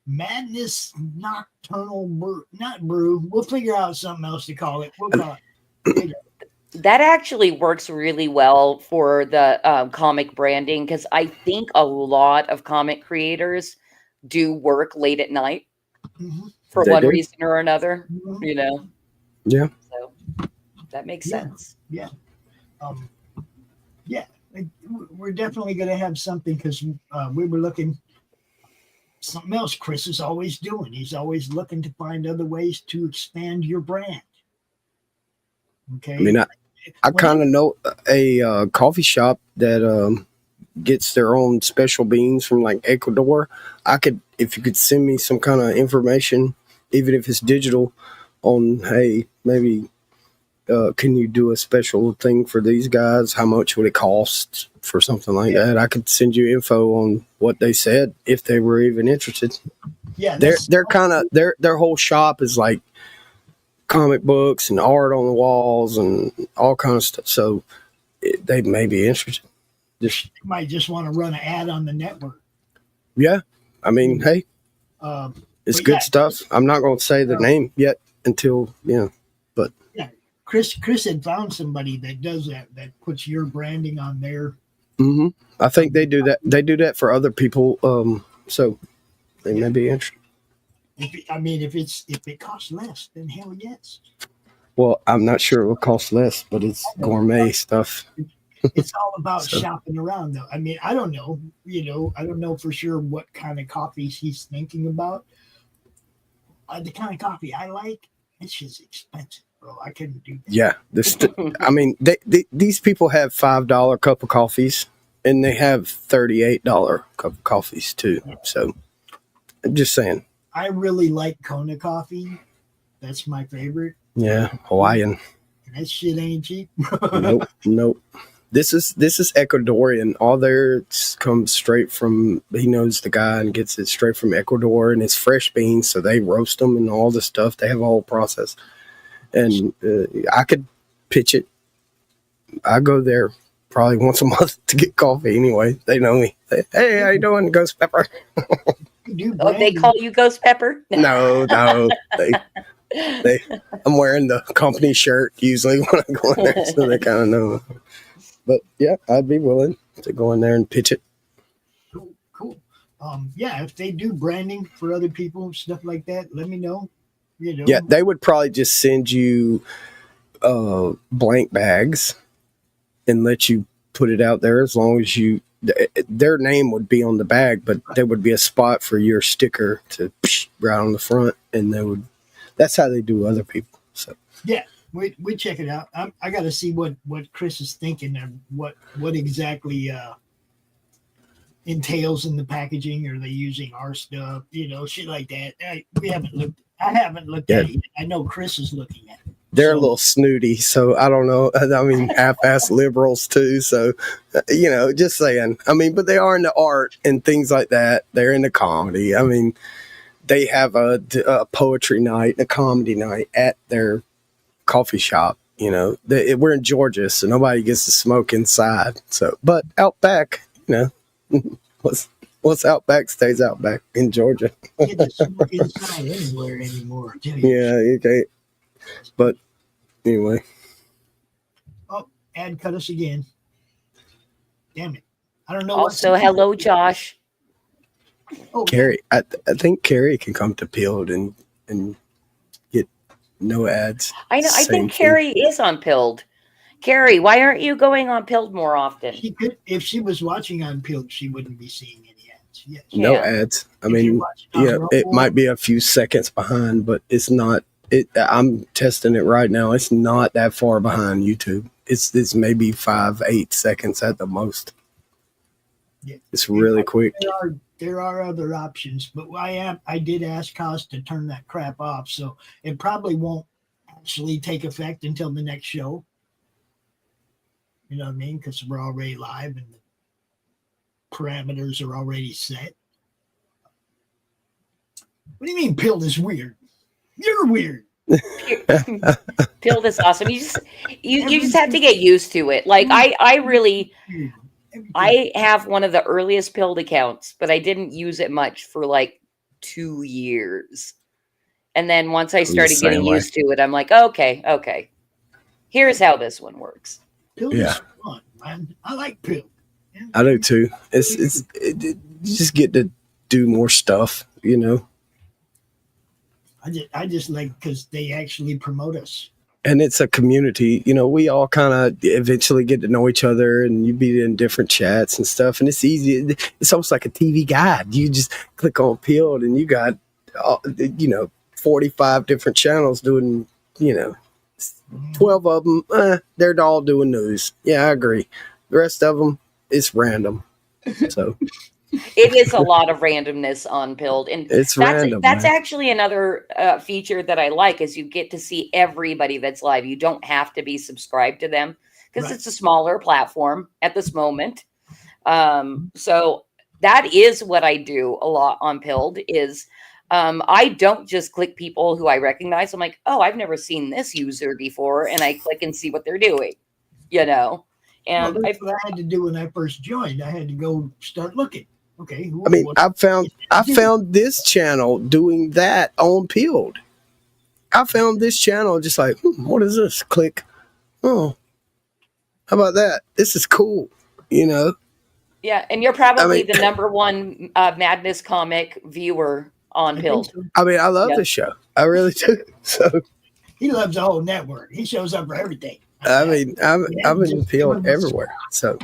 nocturnal brew, not brew. We'll figure out something else to call it. We'll call it. That actually works really well for the comic branding because I think a lot of comic creators do work late at night for one reason or another. Yeah. So that makes sense. Yeah. We're definitely going to have something because we were looking something else Chris is always doing. He's always looking to find other ways to expand your brand. Okay. I kind of know a coffee shop that gets their own special beans from like Ecuador. If you could send me some kind of information, even if it's digital, on hey, maybe can you do a special thing for these guys? How much would it cost for something like that? I could send you info on what they said if they were even interested. Yeah, they're kind of their whole shop is like comic books and art on the walls and all kind of stuff. So they may be interested. You might just want to run an ad on the network. Yeah, hey, it's good stuff. I'm not going to say the name yet until but yeah. Chris had found somebody that does that puts your branding on there. Mm-hmm. I think they do that. They do that for other people. So they may be interested. If it costs less, then hell yes. Well, I'm not sure it will cost less, but it's gourmet stuff. It's all about shopping around, though. I don't know. I don't know for sure what kind of coffees he's thinking about. The kind of coffee I like, it's just expensive, bro. I couldn't do that. Yeah, these people have $5 cup of coffees, and they have $38 cup of coffees too. So, I'm just saying. I really like Kona coffee. That's my favorite. Yeah, Hawaiian. And that shit ain't cheap. Nope. This is Ecuadorian. All theirs comes straight from. He knows the guy and gets it straight from Ecuador, and it's fresh beans, so they roast them and all this stuff. They have a whole process, and I could pitch it. I go there probably once a month to get coffee anyway. They know me. Hey, how you doing, Ghost Pepper? Oh, they call you Ghost Pepper? No. I'm wearing the company shirt usually when I go in there, so they kind of know. But yeah, I'd be willing to go in there and pitch it. Cool. Yeah, if they do branding for other people, stuff like that, let me know. Yeah, they would probably just send you blank bags and let you put it out there as long as their name would be on the bag, but there would be a spot for your sticker to right on the front, and that's how they do other people. So yeah, we check it out. I got to see what Chris is thinking and what exactly entails in the packaging. Are they using our stuff? Shit like that. I haven't looked at it yet. I know Chris is looking at it. They're a little snooty, so I don't know. I mean, half-ass liberals too. So, just saying. I mean, but they are into art and things like that. They're into comedy. I mean, they have a poetry night, a comedy night at their coffee shop. We're in Georgia, so nobody gets to smoke inside. So, but out back, what's out back stays out back in Georgia. You can't smoke inside anywhere anymore. Yeah, you can't. But anyway. Oh, ad cut us again. Damn it. I don't know. Also, hello, Josh. Oh, Carrie, I think Carrie can come to Pilled and get no ads. I know. I think thing. Carrie is on Pilled. Carrie, why aren't you going on Pilled more often? She could, if she was watching on Pilled, she wouldn't be seeing any ads. Yes. No ads. I If mean, you're watching on Rumble, it might be a few seconds behind, but it's not. I'm testing it right now. It's not that far behind YouTube. It's maybe 5-8 seconds at the most. Yeah. It's really quick. There are other options, but I did ask Cos to turn that crap off, so it probably won't actually take effect until the next show. You know what I mean? Because we're already live and the parameters are already set. What do you mean Pilled is weird? You're weird. Pilled is awesome. You just have to get used to it. Like I have one of the earliest Pilled accounts, but I didn't use it much for like 2 years. And then once I started getting used to it, I'm like, okay. Here's how this one works. Pilled is fun, man. I like Pilled. Yeah. I do too. You just get to do more stuff, I just like because they actually promote us. And it's a community. We all kind of eventually get to know each other, and you be in different chats and stuff. And it's easy. It's almost like a TV guide. You just click on Pilled, and you got, 45 different channels doing, 12 of them. They're all doing news. Yeah, I agree. The rest of them, it's random. So. It is a lot of randomness on Pilled, and it's random. That's actually another feature that I like is you get to see everybody that's live. You don't have to be subscribed to them because it's a smaller platform at this moment. So that is what I do a lot on Pilled is I don't just click people who I recognize. I'm like, oh, I've never seen this user before, and I click and see what they're doing, And that's what I had to do when I first joined. I had to go start looking. Okay. I found this channel doing that on Pilled. I found this channel just like, what is this? Click. Oh, how about that? This is cool. Yeah, and you're probably the number one Madness comic viewer on Pilled. I mean, I love the show. I really do. So he loves the whole network. He shows up for everything. I'm in Pilled everywhere. So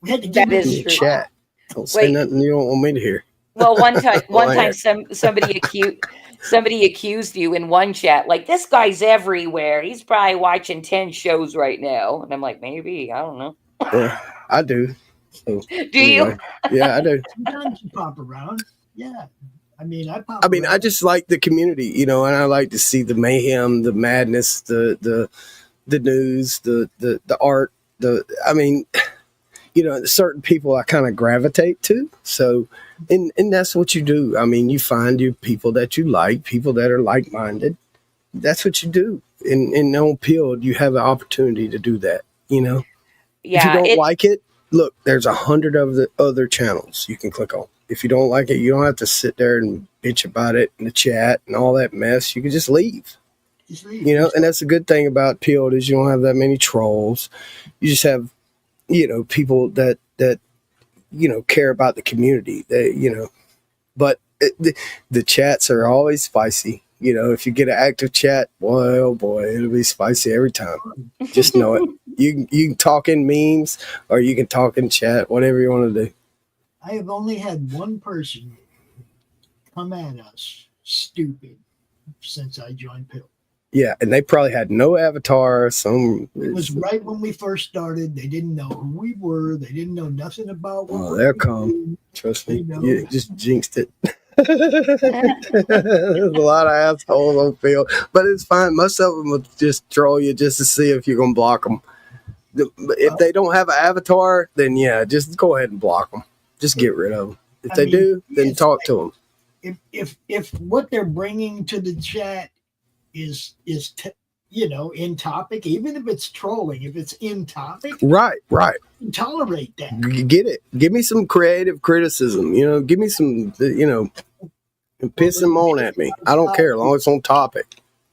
we had to get that is true. Chat. Don't say nothing you don't want me to hear. Well, one time somebody accused you in one chat, like, this guy's everywhere. He's probably watching 10 shows right now. And I'm like, maybe, I don't know. Yeah, I do. So, do you? Yeah, I do. Sometimes you pop around. Yeah. I just like the community, and I like to see the mayhem, the madness, the news, the art, certain people I kind of gravitate to. So, and that's what you do. I mean, you find your people that you like, people that are like-minded. That's what you do. And on Pilled, you have an opportunity to do that, If you Yeah, don't like it, look, there's 100 of the other channels you can click on. If you don't like it, you don't have to sit there and bitch about it in the chat and all that mess. You can just leave. Just leave. You know, and that's a good thing about Peeled is you don't have that many trolls. You just have, people that care about the community. But the chats are always spicy. If you get an active chat, boy, oh boy, it'll be spicy every time. Just know it. You can talk in memes or you can talk in chat, whatever you want to do. I have only had one person come at us stupid since I joined Pill. Yeah, and they probably had no avatar. It was right when we first started. They didn't know who we were. They didn't know nothing about what Oh, they'll come. Trust me. You just jinxed it. There's a lot of assholes on Field, but it's fine. Most of them will just troll you just to see if you're going to block them. If they don't have an avatar, then yeah, just go ahead and block them. Just get rid of them. If they do, then talk to them. If what they're bringing to the chat is in topic, even if it's trolling, if it's in topic, right, tolerate that. Get it. Give me some creative criticism. Give me some. Piss them on at me. I don't care as long as it's on topic.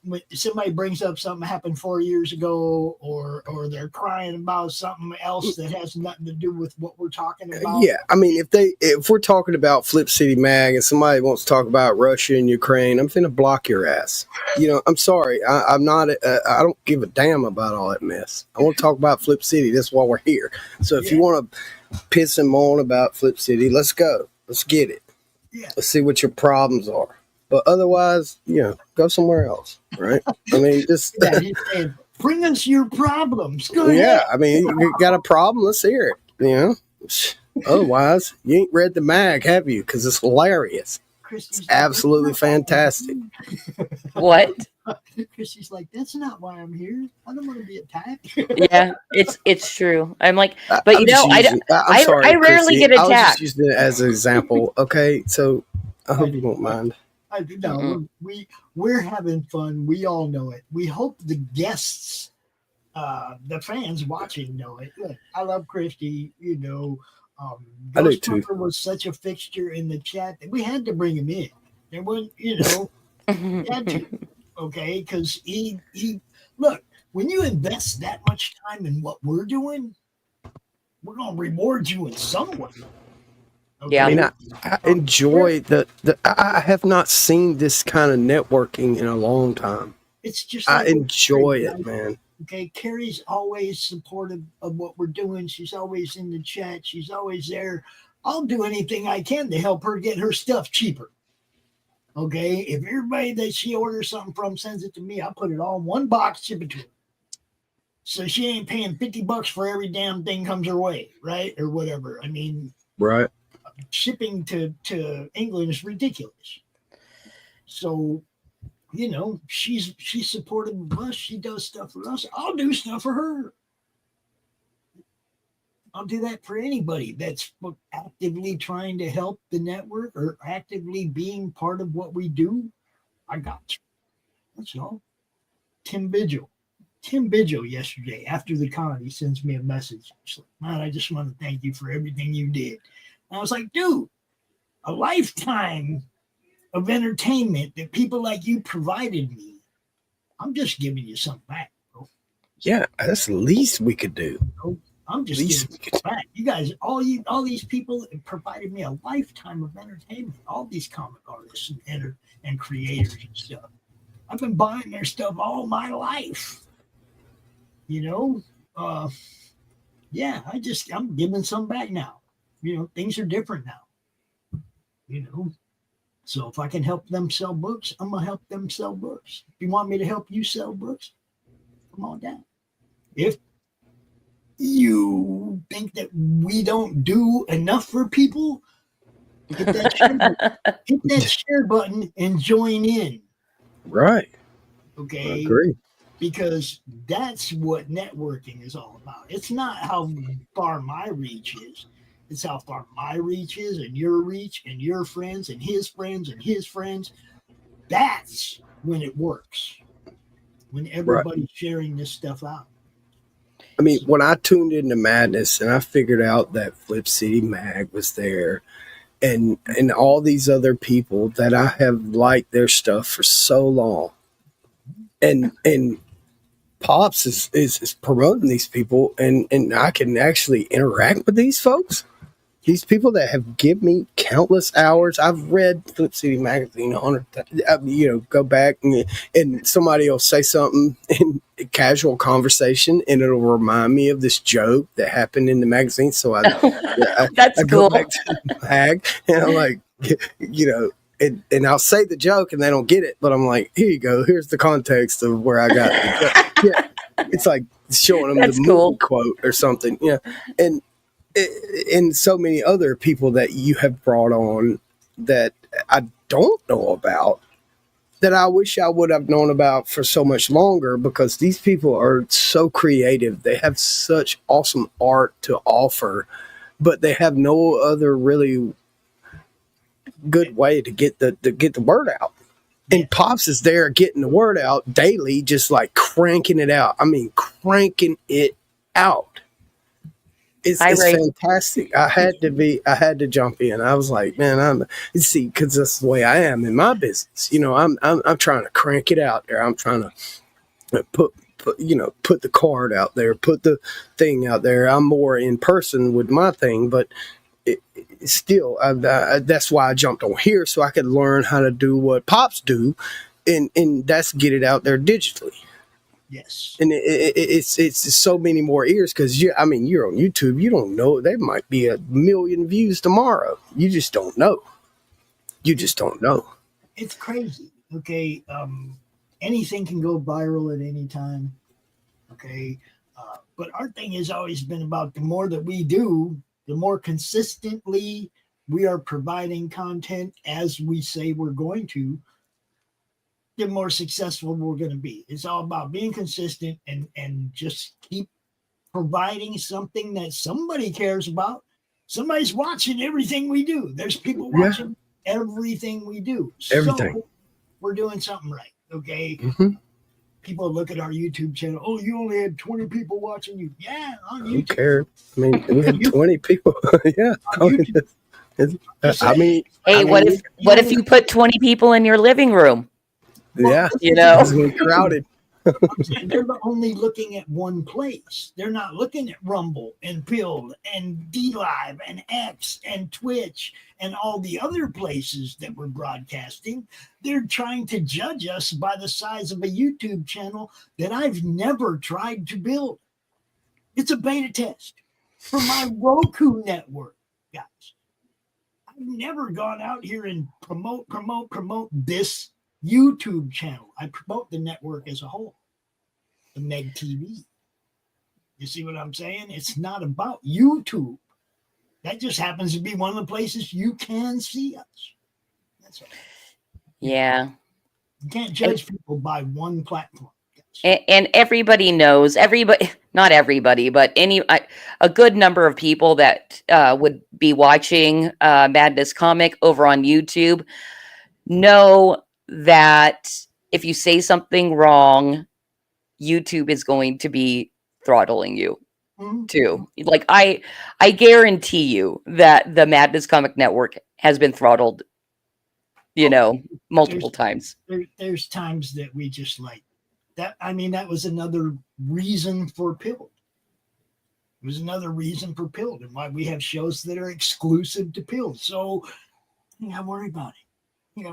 When somebody brings up something happened 4 years ago, or they're crying about something else that has nothing to do with what we're talking about. Yeah, I mean, if we're talking about Flip City Mag and somebody wants to talk about Russia and Ukraine, I'm finna block your ass. I'm sorry, I'm not. I don't give a damn about all that mess. I want to talk about Flip City. That's why we're here. So if you want to piss them on about Flip City, let's go. Let's get it. Yeah. Let's see what your problems are. But otherwise, go somewhere else, right? I mean, just bring us your problems. Go ahead. I mean, you got a problem? Let's hear it. Otherwise, you ain't read the mag, have you? Because it's hilarious. It's absolutely fantastic. What? Chrissy's like, that's not why I'm here. I don't want to be attacked. Yeah, it's true. I'm like, but I'm sorry, I rarely Chrissy. get attacked. I was just using it as an example. Okay, so I hope you don't mind. We're having fun. We all know it. We hope the guests, the fans watching, know it. Look, I love Christy. I do too. Ghostwriter was such a fixture in the chat that we had to bring him in. There was, had to, okay, because he look, when you invest that much time in what we're doing, we're gonna reward you in some way. Okay? Yeah, I mean, I enjoy I have not seen this kind of networking in a long time. It's just I enjoy it, man. Okay, Carrie's always supportive of what we're doing. She's always in the chat. She's always there. I'll do anything I can to help her get her stuff cheaper. Okay, if everybody that she orders something from sends it to me, I'll put it all in one box, ship it to her. So she ain't paying $50 for every damn thing comes her way, right? Or whatever. I mean, right. Shipping to England is ridiculous. So, she's supportive of us. She does stuff for us. I'll do stuff for her. I'll do that for anybody that's actively trying to help the network or actively being part of what we do. I got you. That's all. Tim Vigil yesterday after the con, he sends me a message. He's like, man, I just want to thank you for everything you did. And I was like, dude, a lifetime of entertainment that people like you provided me. I'm just giving you something back, bro. Yeah, that's the least we could do. I'm just giving you back. You guys, all these people provided me a lifetime of entertainment. All these comic artists and creators and stuff. I've been buying their stuff all my life. I'm giving some back now. Things are different now. So if I can help them sell books, I'm gonna help them sell books. If you want me to help you sell books, come on down. If you think that we don't do enough for people, hit that share button and join in. Right. Okay. I agree. Because that's what networking is all about. It's not how far my reach is. It's how far my reach is and your reach and your friends and his friends and his friends. That's when it works. When everybody's sharing this stuff out. I mean, when I tuned into Madness and I figured out that Flip City Mag was there, and all these other people that I have liked their stuff for so long, and Pops is promoting these people, and I can actually interact with these folks. These people that have given me countless hours. I've read Flip City Magazine 100 times. Go back and somebody will say something in a casual conversation, and it'll remind me of this joke that happened in the magazine. So I That's go cool. back to the mag, and I'm like, and I'll say the joke, and they don't get it, but I'm like, here you go. Here's the context of where I got the joke. Yeah, it's like showing them That's the cool. movie quote or something. Yeah, and so many other people that you have brought on that I don't know about, that I wish I would have known about for so much longer, because these people are so creative. They have such awesome art to offer, but they have no other really good way to get the word out. And Pops is there getting the word out daily, just like cranking it out. I mean, cranking it out. It's fantastic. I had to jump in. I was like, man, because that's the way I am in my business. I'm trying to crank it out there. I'm trying to put the card out there, put the thing out there. I'm more in person with my thing, but still, that's why I jumped on here, so I could learn how to do what Pops do, and that's get it out there digitally. Yes. And it's so many more ears, because you're on YouTube. You don't know, there might be 1 million views tomorrow. You just don't know. It's crazy. Okay. Anything can go viral at any time. Okay. But our thing has always been about the more that we do, the more consistently we are providing content as we say we're going to, the more successful we're going to be. It's all about being consistent and just keep providing something that somebody cares about. Somebody's watching everything we do. There's people watching everything we do. Everything. So we're doing something right. Okay. Mm-hmm. People look at our YouTube channel. Oh, you only had 20 people watching you. Yeah, on YouTube. Who cares? I mean, we had 20 people. Yeah. Hey, what if you put 20 people in your living room? Yeah, it's gonna be crowded. They're only looking at one place. They're not looking at Rumble and Pilled and DLive and X and Twitch and all the other places that we're broadcasting. They're trying to judge us by the size of a YouTube channel that I've never tried to build. It's a beta test for my Roku network, guys. I've never gone out here and promote this YouTube channel. I promote the network as a whole, the Meg TV. You see what I'm saying? It's not about YouTube. That just happens to be one of the places you can see us. That's all. Yeah. You can't judge people by one platform. And everybody knows, not everybody, but a good number of people that would be watching Madness Comic over on YouTube know that if you say something wrong, YouTube is going to be throttling you too. Like I guarantee you that the Madness Comic Network has been throttled, multiple times. There's times that we just like that. I mean, that was another reason for Pilled. It was another reason for Pilled and why we have shows that are exclusive to Pilled. So you don't worry about it.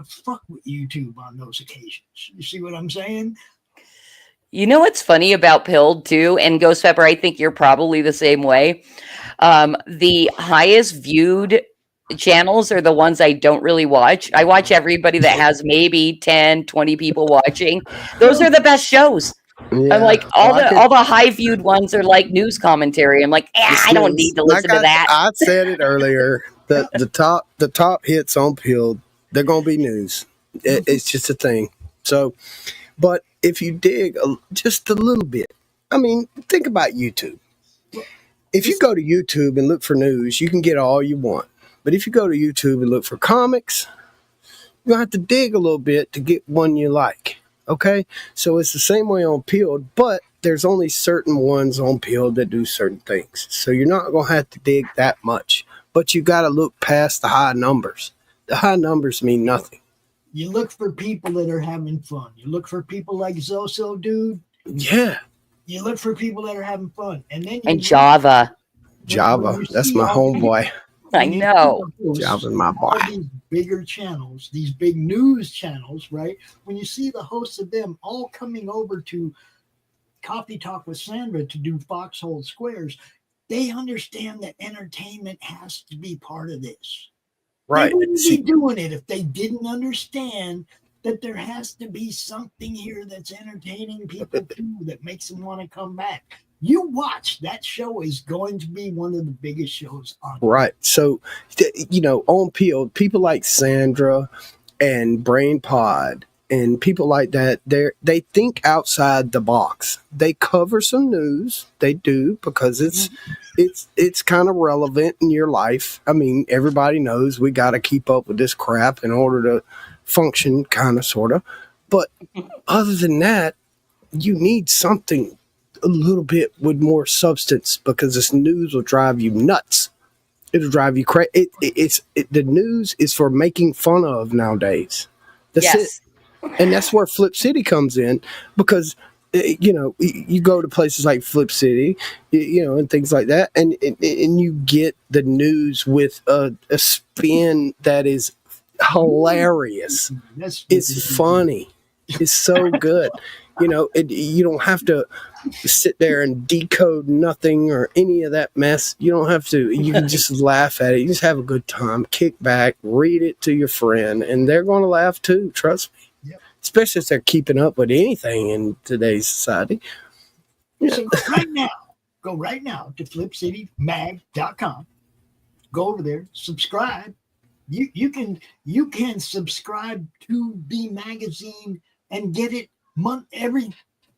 Fuck with YouTube on those occasions. You see what I'm saying? You know what's funny about Pilled too, and Ghost Pepper, I think you're probably the same way. The highest viewed channels are the ones I don't really watch. I watch everybody that has maybe 10, 20 people watching. Those are the best shows. Yeah. I'm like, all the high viewed ones are like news commentary. I'm like, I don't need to listen to that. I said it earlier. The top hits on Pilled, they're gonna be news. It's just a thing. So, but if you dig just a little bit, I mean, think about YouTube. If you go to YouTube and look for news, you can get all you want. But if you go to YouTube and look for comics, you're gonna have to dig a little bit to get one you like. Okay, so it's the same way on Peeled, but there's only certain ones on Peeled that do certain things. So you're not gonna have to dig that much, but you got to look past the high numbers. The high numbers mean nothing. You look for people that are having fun. You look for people like Zoso, dude. Yeah, You look for people that are having fun, and then And Java. Java, that's my homeboy. I know. Java's my boy. All these bigger channels, these big news channels, right? When you see the hosts of them all coming over to Coffee Talk with Sandra to do Foxhole Squares, they understand that entertainment has to be part of this. Right. They wouldn't be doing it if they didn't understand that there has to be something here that's entertaining people too, that makes them want to come back. You watch, that show is going to be one of the biggest shows on. Right. So, on Peeled, people like Sandra and Brain Pod and people like that, they think outside the box. They cover some news. They do, because it's kind of relevant in your life. I mean, everybody knows we got to keep up with this crap in order to function, kind of, sort of. But other than that, you need something a little bit with more substance, because this news will drive you nuts. It'll drive you crazy. The news is for making fun of nowadays. That's it. And that's where Flip City comes in, because you go to places like Flip City, and things like that, and you get the news with a spin that is hilarious. It's funny. It's so good. You don't have to sit there and decode nothing or any of that mess. You don't have to. You can just laugh at it. You just have a good time. Kick back, read it to your friend, and they're going to laugh too. Trust me. Yep. Especially if they're keeping up with anything in today's society. Yeah. So go right now to flipcitymag.com. Go over there, subscribe. You can subscribe to the magazine and get it every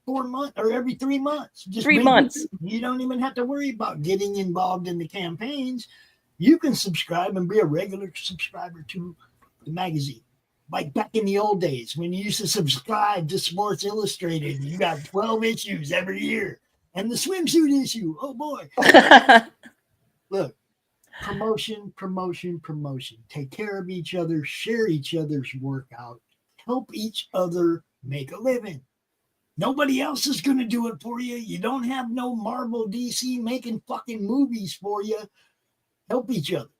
4 months or every 3 months. Just 3 months. You don't even have to worry about getting involved in the campaigns. You can subscribe and be a regular subscriber to the magazine. Like back in the old days when you used to subscribe to Sports Illustrated, you got 12 issues every year. And the swimsuit issue, oh boy. Look, promotion. Take care of each other, share each other's work out, help each other make a living. Nobody else is going to do it for you. You don't have no Marvel DC making fucking movies for you. Help each other.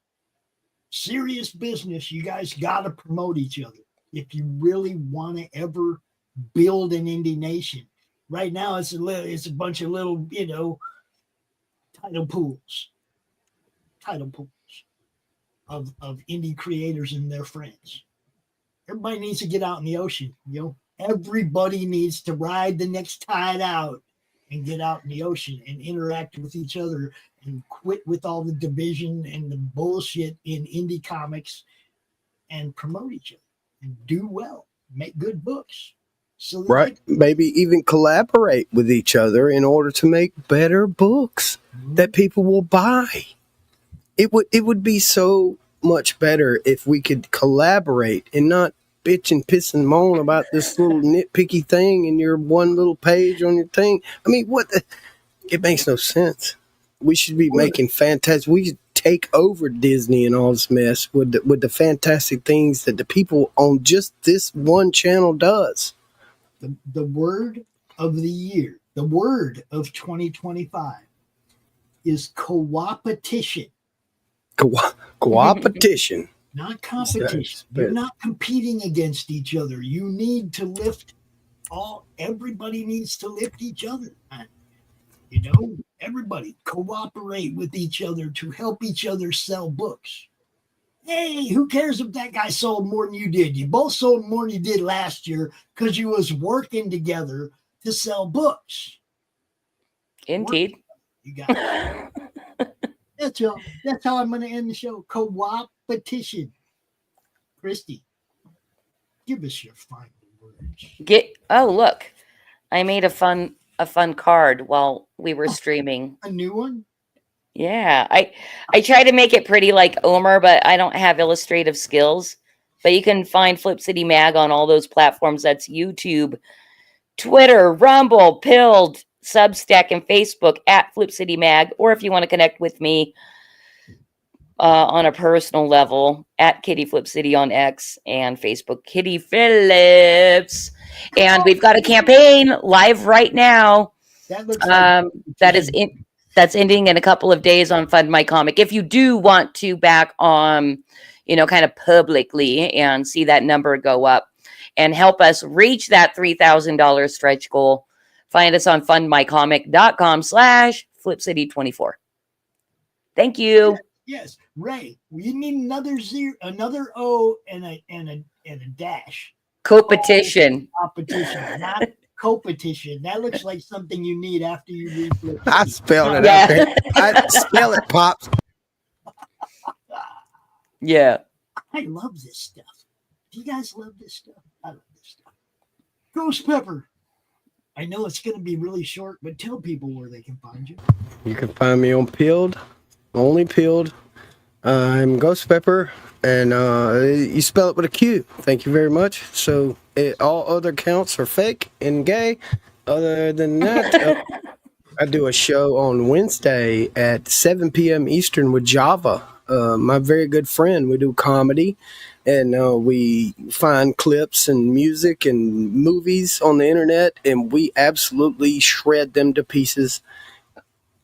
Serious business. You guys got to promote each other if you really want to ever build an indie nation. Right now, it's a bunch of little, title pools of indie creators and their friends. Everybody needs to get out in the ocean. Everybody needs to ride the next tide out and get out in the ocean and interact with each other and quit with all the division and the bullshit in indie comics and promote each other and do well, make good books. So Maybe even collaborate with each other in order to make better books that people will buy. It would be so much better if we could collaborate and not bitch and piss and moan about this little nitpicky thing in your one little page on your thing. I mean, it makes no sense. We should be making fantastic. We should take over Disney and all this mess with the fantastic things that the people on just this one channel does. The word of the year, the word of 2025 is co-opetition. Co-opetition. Not competition. You're not competing against each other. You need to lift everybody needs to lift each other. Everybody cooperate with each other to help each other sell books. Hey, who cares if that guy sold more than you did? You both sold more than you did last year because you was working together to sell books. Indeed. You got it. That's all. That's how I'm going to end the show. Co-opetition. Christy, give us your final words. Look, I made a fun card while we were streaming. A new one? Yeah, I try to make it pretty like Omer, but I don't have illustrative skills. But you can find Flip City Mag on all those platforms. That's YouTube, Twitter, Rumble, Pilled, Substack, and Facebook at Flip City Mag. Or if you want to connect with me on a personal level, at Kitty Flip City on X and Facebook, Kitty Phillips. And we've got a campaign live right now. That looks like that's ending in a couple of days on Fund My Comic. If you do want to back on, kind of publicly and see that number go up and help us reach that $3,000 stretch goal, find us on fundmycomic.com/FlipCity24. Thank you. Yes, Ray. We need another O and a dash. Co-petition. Competition, not co-petition. That looks like something you need after you read Flip City. I spelled it Yeah. out there. I spell it, Pops. Yeah. I love this stuff. Do you guys love this stuff? I love this stuff. Ghost Pepper. I know it's going to be really short, but tell people where they can find you. You can find me on Pilled, only Pilled. I'm Ghost Pepper, and you spell it with a Q. Thank you very much. So all other accounts are fake and gay. Other than that, I do a show on Wednesday at 7 p.m. Eastern with Java, my very good friend. We do comedy, and we find clips and music and movies on the internet, and we absolutely shred them to pieces.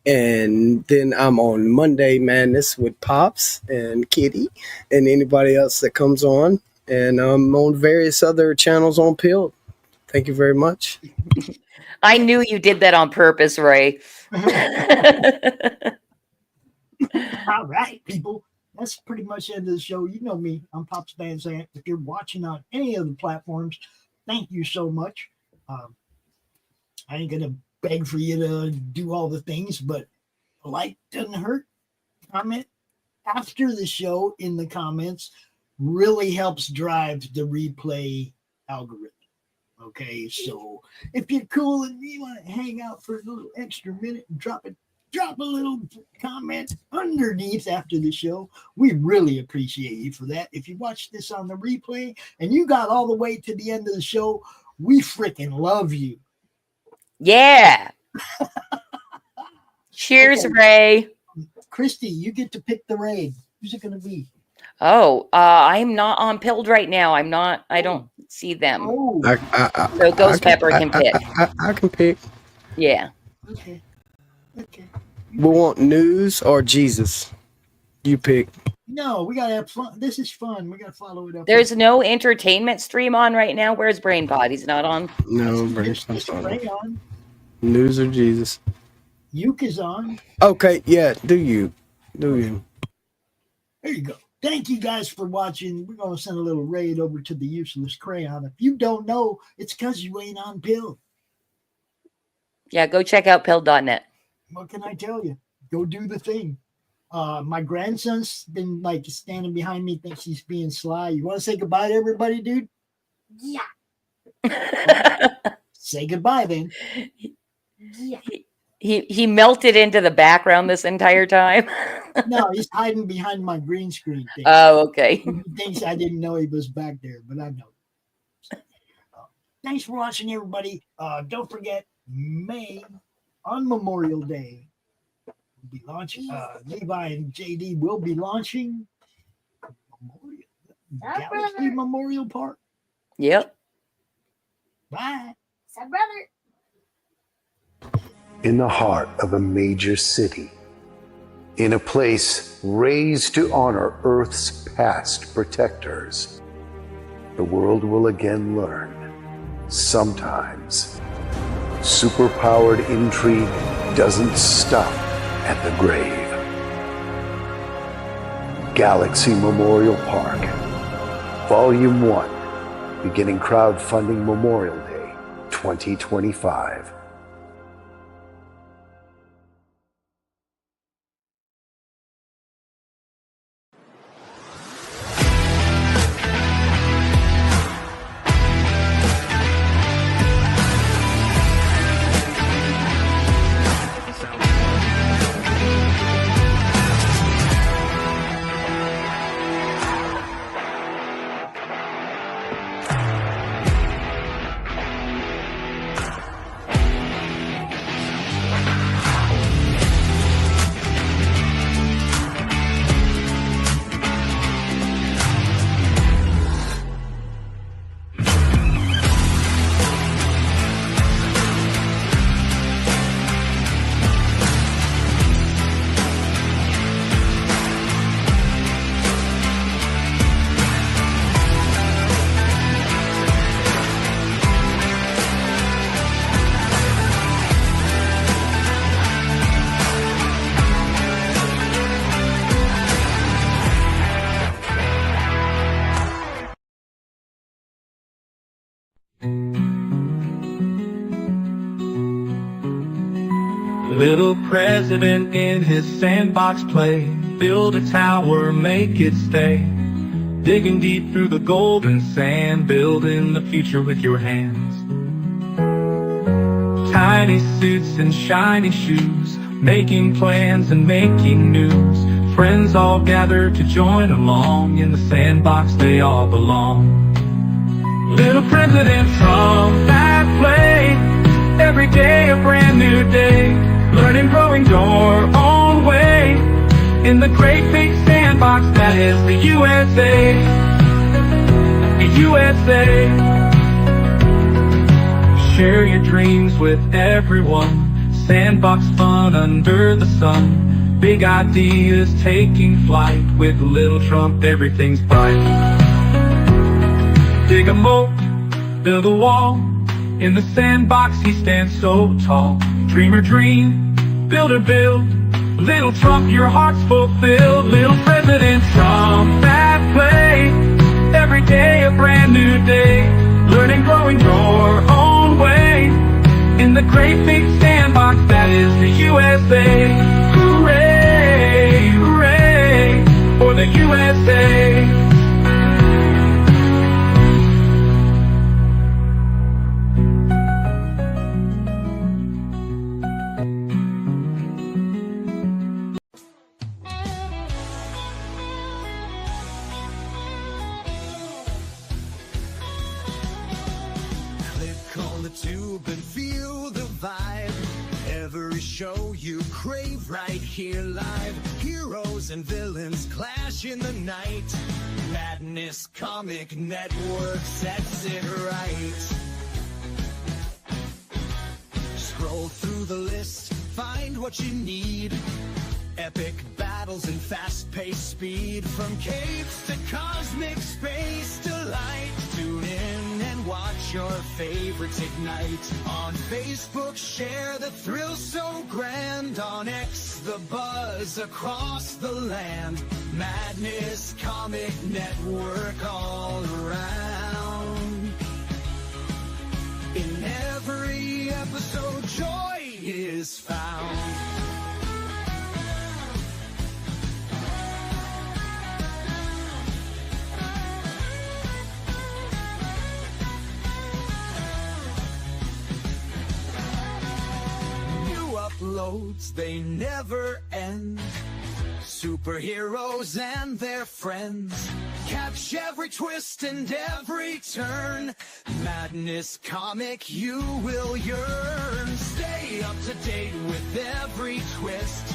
And then I'm on Monday Madness with Pops and Kitty and anybody else that comes on. And I'm on various other channels on Pilled. Thank you very much. I knew you did that on purpose, Ray. All right, people. That's pretty much the end of the show. You know me. I'm Pops Van Zandt. If you're watching on any of the platforms, thank you so much. I ain't going to beg for you to do all the things, but like doesn't hurt. Comment after the show in the comments really helps drive the replay algorithm. Okay, so if you're cool and you want to hang out for a little extra minute and drop a little comment underneath after the show, we really appreciate you for that. If you watch this on the replay and you got all the way to the end of the show, we freaking love you. Yeah. Cheers, Okay. Ray. Christy, you get to pick the raid. Who's it going to be? Oh, I'm not on Pilled right now. I don't see them. Oh, So Ghost Pepper can pick. I can pick. Yeah. okay. Okay. We want news or Jesus. You pick. No, we got to have fun. This is fun. We got to follow it up. There's no entertainment stream on right now. Where's BrainPod? He's not on. No, Just Ray on. news or Jesus. Uke is on. Okay, yeah, do you. There you go. Thank you guys for watching. We're going to send a little raid over to the useless crayon. If you don't know, it's because you ain't on Pill. Yeah, go check out Pilled.net. What can I tell you? Go do the thing. My grandson's been like standing behind me, thinks he's being sly. You want to say goodbye to everybody, dude? Yeah. Say goodbye then. Yeah. He melted into the background this entire time. No, he's hiding behind my green screen thing. Oh, okay. He thinks I didn't know he was back there, but I know. Thanks for watching, everybody. Don't forget, May on Memorial Day, we'll be launching. Levi and JD will be launching Galaxy Memorial Park. Yep. Bye. What's up, brother? In the heart of a major city, in a place raised to honor Earth's past protectors, the world will again learn, sometimes, superpowered intrigue doesn't stop at the grave. Galaxy Memorial Park, Volume 1, beginning crowdfunding Memorial Day 2025. Little president in his sandbox play. Build a tower, make it stay. Digging deep through the golden sand. Building the future with your hands. Tiny suits and shiny shoes. Making plans and making news. Friends all gather to join along. In the sandbox they all belong. Little President Trump at play. Every day a brand new day. Learning, growing your own way. In the great big sandbox that is the USA. The USA. Share your dreams with everyone. Sandbox fun under the sun. Big ideas taking flight. With little Trump everything's bright. Dig a moat, build a wall. In the sandbox he stands so tall. Dreamer dream, builder build. Little Trump, your heart's fulfilled. Little President Trump at play. Every day a brand new day. Learning, growing your own way. In the great big sandbox that is the USA. Hooray, hooray, for the USA. Tube and feel the vibe. Every show you crave right here live. Heroes and villains clash in the night. Madness Comic Network sets it right. Scroll through the list, find what you need. Epic battles and fast-paced speed. From caves to cosmic space delight. Tune in and watch your favorites ignite. On Facebook, share the thrill so grand. On X, the buzz across the land. Madness Comic Network all around. In every episode, joy is found. Uploads, they never end. Superheroes and their friends. Catch every twist and every turn. Madness Comic, you will yearn. Stay up to date with every twist.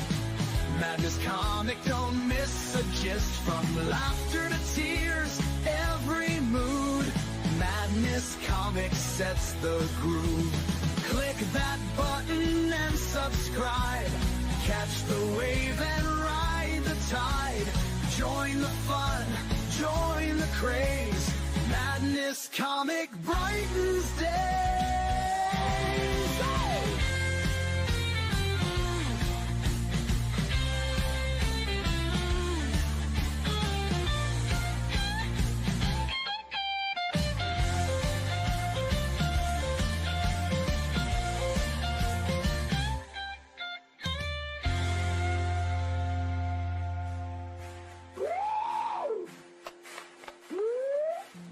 Madness Comic, don't miss a gist. From laughter to tears, every mood. Madness Comic sets the groove. Click that button and subscribe. Catch the wave and ride the tide. Join the fun, join the craze. Madness Comic brightens days. Hey!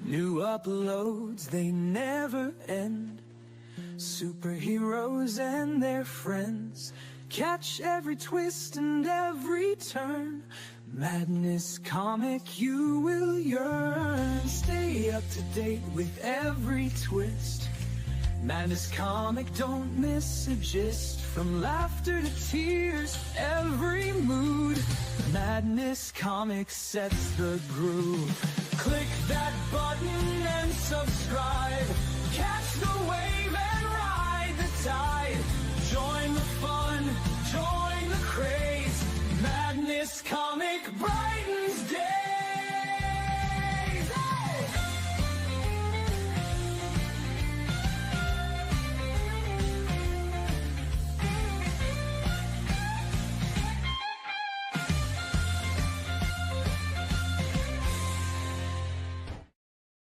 New uploads, they never end. Superheroes and their friends. Catch every twist and every turn. Madness Comic, you will yearn. Stay up to date with every twist. Madness Comic, don't miss a gist. From laughter to tears, every mood. Madness Comic sets the groove. Click that button and subscribe. Catch the wave and ride the tide. Join the fun, join the